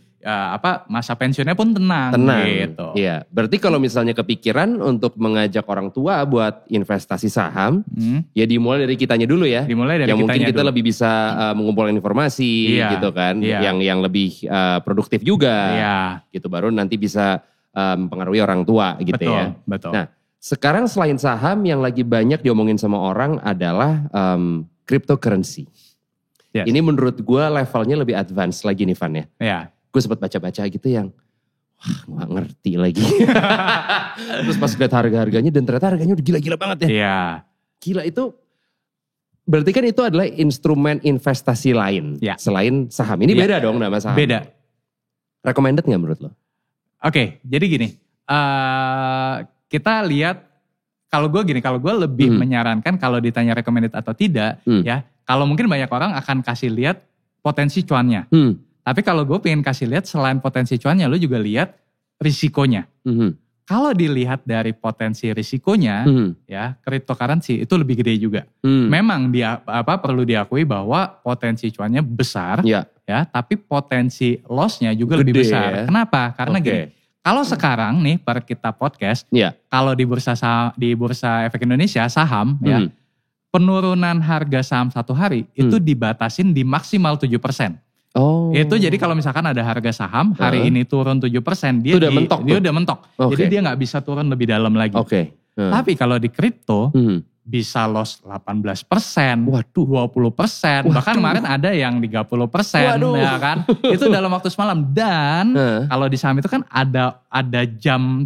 masa pensiunnya pun tenang gitu. Iya. Berarti kalau misalnya kepikiran untuk mengajak orang tua buat investasi saham, ya dimulai dari kitanya dulu ya. Dimulai dari yang mungkin kita dulu. lebih bisa mengumpulkan informasi gitu kan, yang lebih produktif juga. Gitu baru nanti bisa mempengaruhi orang tua gitu ya. Betul. Nah, Sekarang selain saham yang lagi banyak diomongin sama orang adalah cryptocurrency. Yes. Ini menurut gue levelnya lebih advance lagi nih Van ya. Yeah. Gue sempat baca-baca gitu yang wah gak ngerti lagi. Terus pas lihat harga-harganya dan ternyata harganya udah gila-gila banget ya. Yeah. Gila itu berarti kan itu adalah instrumen investasi lain selain saham. Ini beda dong nama saham. Beda. Recommended gak menurut lo? Oke, jadi gini. Kita lihat, kalau gue lebih menyarankan kalau ditanya recommended atau tidak ya. Kalau mungkin banyak orang akan kasih lihat potensi cuannya. Tapi kalau gue pengen kasih lihat selain potensi cuannya, lo juga lihat risikonya. Kalau dilihat dari potensi risikonya, ya cryptocurrency itu lebih gede juga. Memang perlu diakui bahwa potensi cuannya besar, ya. Tapi potensi lossnya juga lebih besar. Ya? Kenapa? Karena gini, kalau sekarang nih per kita podcast, kalau di bursa efek Indonesia saham, ya penurunan harga saham satu hari itu dibatasin di maksimal 7%. Oh. Itu jadi kalau misalkan ada harga saham hari ini turun 7%, dia udah mentok. Jadi dia gak bisa turun lebih dalam lagi. Tapi kalau di kripto bisa loss 18%, 20%, bahkan kemarin ada yang 30%, ya kan? Itu dalam waktu semalam. Dan kalau di saham itu kan ada jam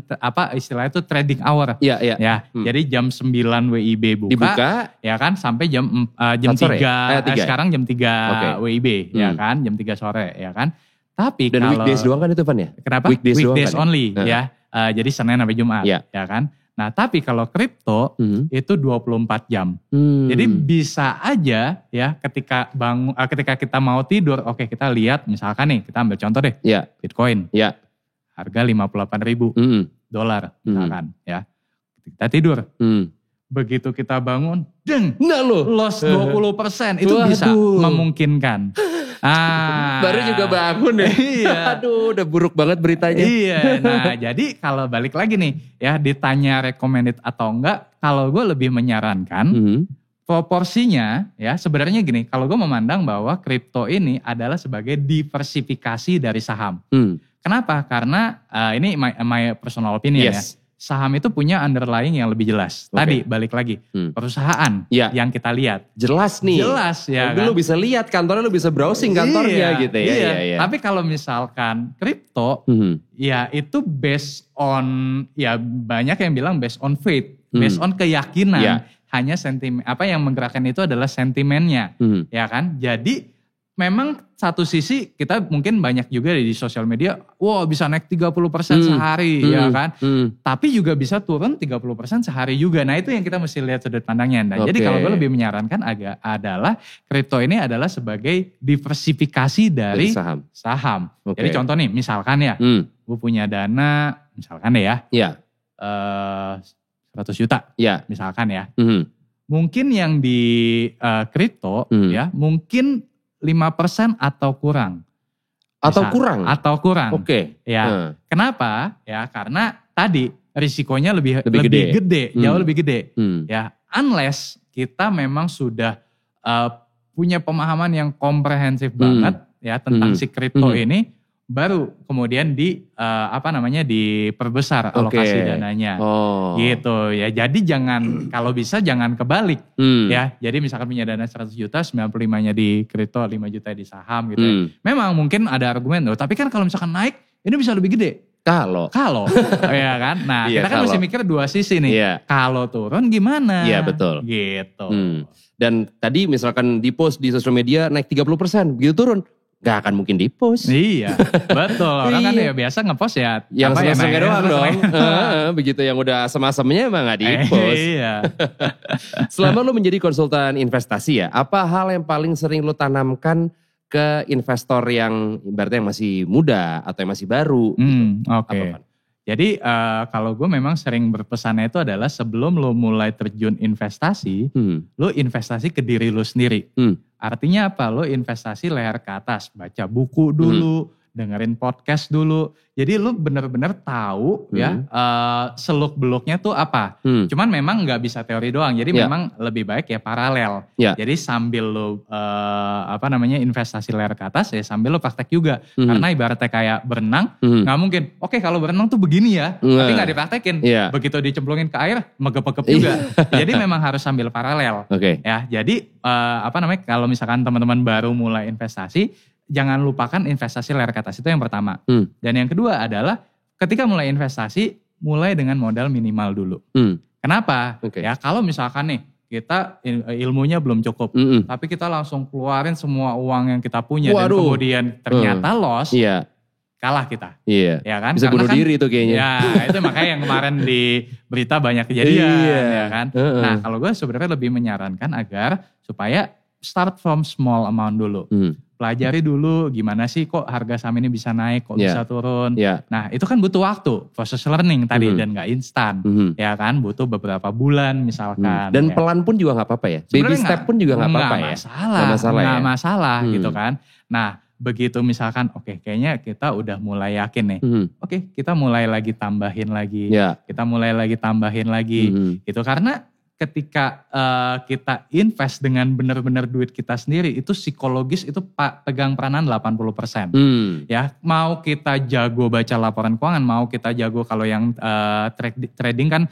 istilahnya itu trading hour. Jadi jam 9 WIB buka, ya kan, sampai jam 3. Sekarang jam 3 WIB, ya kan, jam 3 sore, ya kan. Tapi dan kalau weekdays doang kan itu Van ya? Kenapa? Weekdays only, ya. Jadi Senin sampai Jumat, ya kan. Nah tapi kalau kripto itu 24 jam. Jadi bisa aja ya ketika kita mau tidur, oke kita lihat misalkan nih, kita ambil contoh deh, Bitcoin. Harga 58.000 dolar misalkan ya. Kita tidur. Begitu kita bangun, loss 20%, itu bisa memungkinkan. Baru juga bangun ya. Iya. Aduh, udah buruk banget beritanya. Iya. Nah, jadi kalau balik lagi nih ya, ditanya recommended atau enggak, kalau gue lebih menyarankan proporsinya ya, sebenarnya gini, kalau gue memandang bahwa kripto ini adalah sebagai diversifikasi dari saham. Kenapa? Karena ini my personal opinion ya. Saham itu punya underlying yang lebih jelas. Tadi balik lagi, perusahaan yang kita lihat. Jelas nih. Jelas ya kan. Lu bisa lihat kantornya, lu bisa browsing kantornya gitu ya. Iya. Tapi kalau misalkan kripto, ya itu based on, ya banyak yang bilang based on faith, based on keyakinan. Hanya sentimen, yang menggerakkan itu adalah sentimennya, ya kan. Jadi memang satu sisi kita mungkin banyak juga di sosial media, bisa naik 30% sehari ya kan. Tapi juga bisa turun 30% sehari juga. Nah itu yang kita mesti lihat sudut pandangnya. Nah, jadi kalau gue lebih menyarankan adalah kripto ini adalah sebagai diversifikasi dari saham. Jadi contoh nih misalkan ya, gue punya dana misalkan deh ya, 100 juta misalkan ya. Mungkin yang di kripto ya mungkin 5% atau kurang. Atau kurang? Oke. Ya. Kenapa? Ya karena tadi risikonya lebih gede, jauh lebih gede. Ya, unless kita memang sudah punya pemahaman yang komprehensif banget ya tentang si kripto ini, baru kemudian diperbesar alokasi dananya. Gitu ya. Jadi kalau bisa jangan kebalik ya. Jadi misalkan punya dana 100 juta, 95-nya di kripto, 5 juta di saham gitu ya. Memang mungkin ada argumen tapi kan kalau misalkan naik ini bisa lebih gede. Kalau ya kan. Nah, kita kan mesti mikir dua sisi nih. Kalau turun gimana? Iya, betul. Gitu. Dan tadi misalkan di post di sosial media naik 30%, begitu turun gak akan mungkin di-post. Iya, betul. Orang kan ya biasa nge-post ya. Yang seneng-senengnya doang dong. Begitu yang udah asem-asemnya emang gak di-post. Iya. Selama lu menjadi konsultan investasi ya, apa hal yang paling sering lu tanamkan ke investor yang ibaratnya yang masih muda atau yang masih baru? Oke. Jadi kalau gue memang sering berpesannya itu adalah sebelum lo mulai terjun investasi, lo investasi ke diri lo sendiri. Artinya apa? Lo investasi leher ke atas, baca buku dulu, dengerin podcast dulu. Jadi lu bener-bener tahu ya seluk-beluknya tuh apa. Cuman memang nggak bisa teori doang. Jadi memang lebih baik ya paralel. Jadi sambil lu investasi layar ke atas ya sambil lu praktek juga. Karena ibaratnya kayak berenang, nggak mungkin. Oke, kalau berenang tuh begini ya, tapi nggak dipraktekin. Begitu dicemplungin ke air, megep-megep juga. Jadi memang harus sambil paralel. Ya, jadi kalau misalkan teman-teman baru mulai investasi, jangan lupakan investasi layar ke atas, itu yang pertama. Dan yang kedua adalah ketika mulai investasi, mulai dengan modal minimal dulu. Kenapa? Ya kalau misalkan nih kita ilmunya belum cukup, tapi kita langsung keluarin semua uang yang kita punya dan kemudian ternyata loss, kalah kita. Ya kan? Bisa bunuh diri itu kayaknya. Ya itu makanya yang kemarin di berita banyak kejadian, ya kan? Nah kalau gue sebenarnya lebih menyarankan agar supaya start from small amount dulu. Pelajari dulu gimana sih kok harga saham ini bisa naik, kok bisa turun. Nah itu kan butuh waktu, proses learning tadi dan gak instan. Ya kan, butuh beberapa bulan misalkan. Dan pelan pun juga gak apa-apa ya? Baby step pun juga gak apa-apa ya? Gak masalah gitu kan. Nah begitu misalkan kayaknya kita udah mulai yakin nih. Kita mulai lagi tambahin lagi. Kita mulai lagi tambahin lagi. Gitu karena ketika kita invest dengan benar-benar duit kita sendiri, itu psikologis itu pegang peranan 80%. Ya, mau kita jago baca laporan keuangan, mau kita jago kalau yang trading kan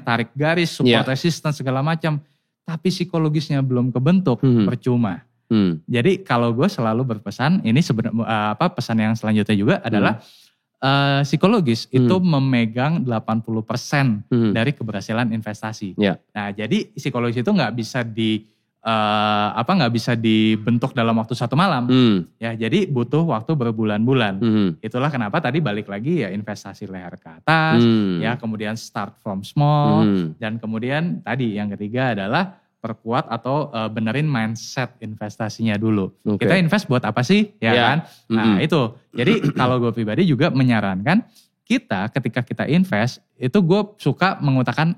tarik garis, support resistance segala macam, tapi psikologisnya belum kebentuk, percuma. Jadi kalau gue selalu berpesan, ini pesan yang selanjutnya juga adalah psikologis itu memegang 80% dari keberhasilan investasi. Nah, jadi psikologis itu nggak bisa dibentuk dalam waktu 1 malam. Ya, jadi butuh waktu berbulan-bulan. Itulah kenapa tadi balik lagi ya investasi leher ke atas, ya kemudian start from small, dan kemudian tadi yang ketiga adalah perkuat atau benerin mindset investasinya dulu. Kita invest buat apa sih? Ya kan? Nah itu. Jadi kalau gue pribadi juga menyarankan kita ketika kita invest, itu gue suka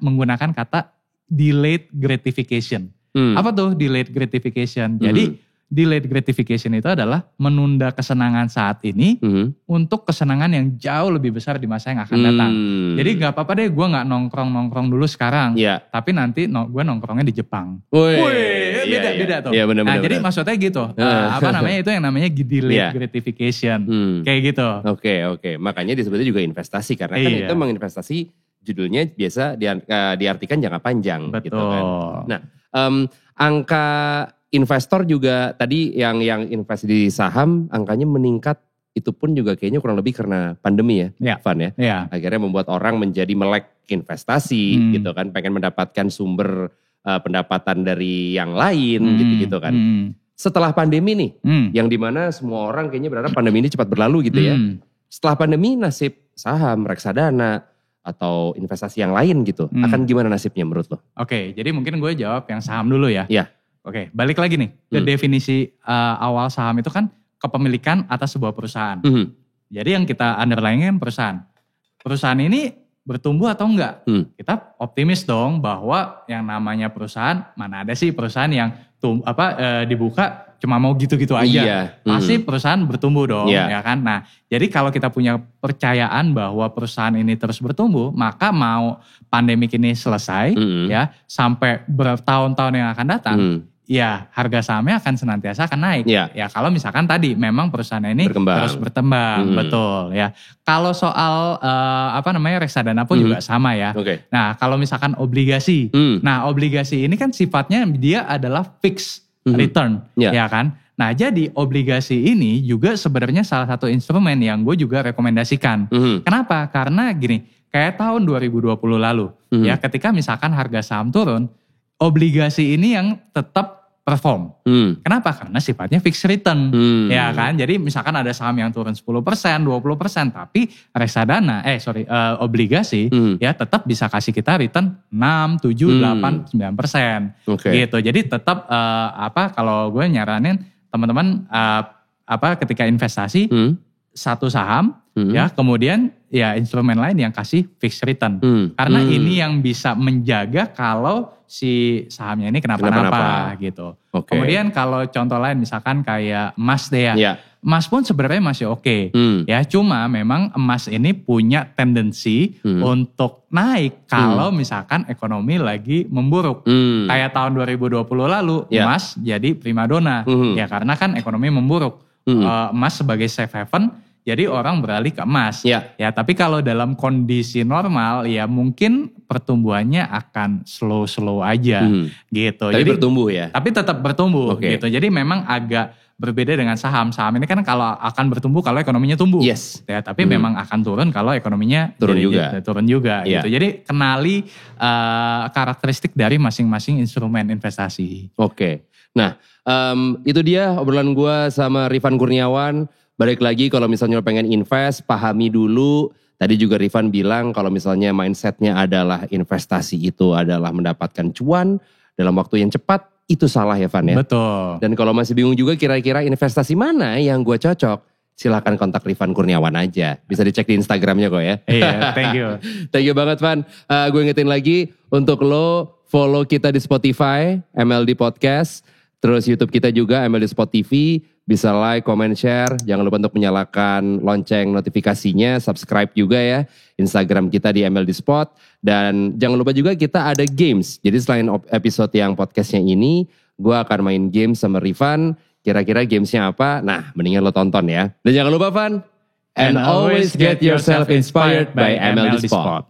menggunakan kata delayed gratification. Apa tuh delayed gratification? Jadi delayed gratification itu adalah menunda kesenangan saat ini untuk kesenangan yang jauh lebih besar di masa yang akan datang. Jadi gak apa-apa deh gue gak nongkrong dulu sekarang. Tapi nanti gue nongkrongnya di Jepang. Beda tuh. Bener, jadi maksudnya gitu. Itu yang namanya delayed gratification. Kayak gitu. Oke. Makanya disebutnya juga investasi. Karena kan itu memang investasi judulnya biasa diartikan jangka panjang. Betul. Gitu kan. Nah angka investor juga tadi yang investasi di saham angkanya meningkat, itu pun juga kayaknya kurang lebih karena pandemi ya, Van ya. Akhirnya membuat orang menjadi melek investasi gitu kan, pengen mendapatkan sumber pendapatan dari yang lain gitu kan. Setelah pandemi nih, yang dimana semua orang kayaknya berharap pandemi ini cepat berlalu gitu ya. Setelah pandemi nasib saham, reksadana, atau investasi yang lain gitu, akan gimana nasibnya menurut lo? Jadi mungkin gue jawab yang saham dulu ya. Balik lagi nih ke definisi awal saham itu kan kepemilikan atas sebuah perusahaan. Jadi yang kita underlying kan perusahaan. Perusahaan ini bertumbuh atau enggak? Kita optimis dong bahwa yang namanya perusahaan, mana ada sih perusahaan yang dibuka cuma mau gitu-gitu aja. Pasti perusahaan bertumbuh dong, ya kan? Nah, jadi kalau kita punya percayaan bahwa perusahaan ini terus bertumbuh, maka mau pandemik ini selesai, ya sampai bertahun-tahun yang akan datang, ya harga sahamnya akan senantiasa akan naik. Ya kalau misalkan tadi memang perusahaan ini terus berkembang, betul ya. Kalau soal reksadana pun juga sama ya. Nah kalau misalkan obligasi, nah obligasi ini kan sifatnya dia adalah fixed return, ya kan. Nah jadi obligasi ini juga sebenarnya salah satu instrumen yang gue juga rekomendasikan. Kenapa? Karena gini, kayak tahun 2020 lalu, ya ketika misalkan harga saham turun, obligasi ini yang tetap perform. Kenapa? Karena sifatnya fixed return. Ya kan? Jadi misalkan ada saham yang turun 10%, 20%, tapi reksadana, obligasi ya tetap bisa kasih kita return 6, 7, 8, 9%. Gitu. Jadi tetap kalau gue nyaranin teman-teman ketika investasi satu saham ya. Kemudian ya instrumen lain yang kasih fixed return. Karena ini yang bisa menjaga kalau si sahamnya ini kenapa-napa gitu. Kemudian kalau contoh lain misalkan kayak emas deh ya. Emas pun sebenarnya masih oke. Ya, cuma memang emas ini punya tendensi untuk naik kalau misalkan ekonomi lagi memburuk. Kayak tahun 2020 lalu emas jadi primadona. Ya karena kan ekonomi memburuk. Emas sebagai safe haven, jadi orang beralih ke emas. Ya, tapi kalau dalam kondisi normal ya mungkin pertumbuhannya akan slow aja gitu. Tapi jadi bertumbuh ya? Tapi tetap bertumbuh gitu. Jadi memang agak berbeda dengan saham. Saham ini kan kalau akan bertumbuh kalau ekonominya tumbuh. Yes. Ya, tapi memang akan turun kalau ekonominya turun juga gitu. Jadi kenali karakteristik dari masing-masing instrumen investasi. Nah, itu dia obrolan gue sama Rifan Kurniawan. Balik lagi kalau misalnya lo pengen invest, pahami dulu. Tadi juga Rifan bilang kalau misalnya mindsetnya adalah investasi itu adalah mendapatkan cuan dalam waktu yang cepat. Itu salah ya Van ya? Betul. Dan kalau masih bingung juga kira-kira investasi mana yang gue cocok, silakan kontak Rifan Kurniawan aja. Bisa dicek di Instagramnya kok ya. Iya, thank you. Thank you banget Van. Gue ingetin lagi untuk lo follow kita di Spotify, MLD Podcast. Terus YouTube kita juga MLD Spot TV. Bisa like, comment, share. Jangan lupa untuk menyalakan lonceng notifikasinya. Subscribe juga ya. Instagram kita di MLD Spot. Dan jangan lupa juga kita ada games. Jadi selain episode yang podcastnya ini, gue akan main game sama Rifan. Kira-kira gamesnya apa? Nah, mendingan lo tonton ya. Dan jangan lupa Van. And always get yourself inspired by MLD Spot.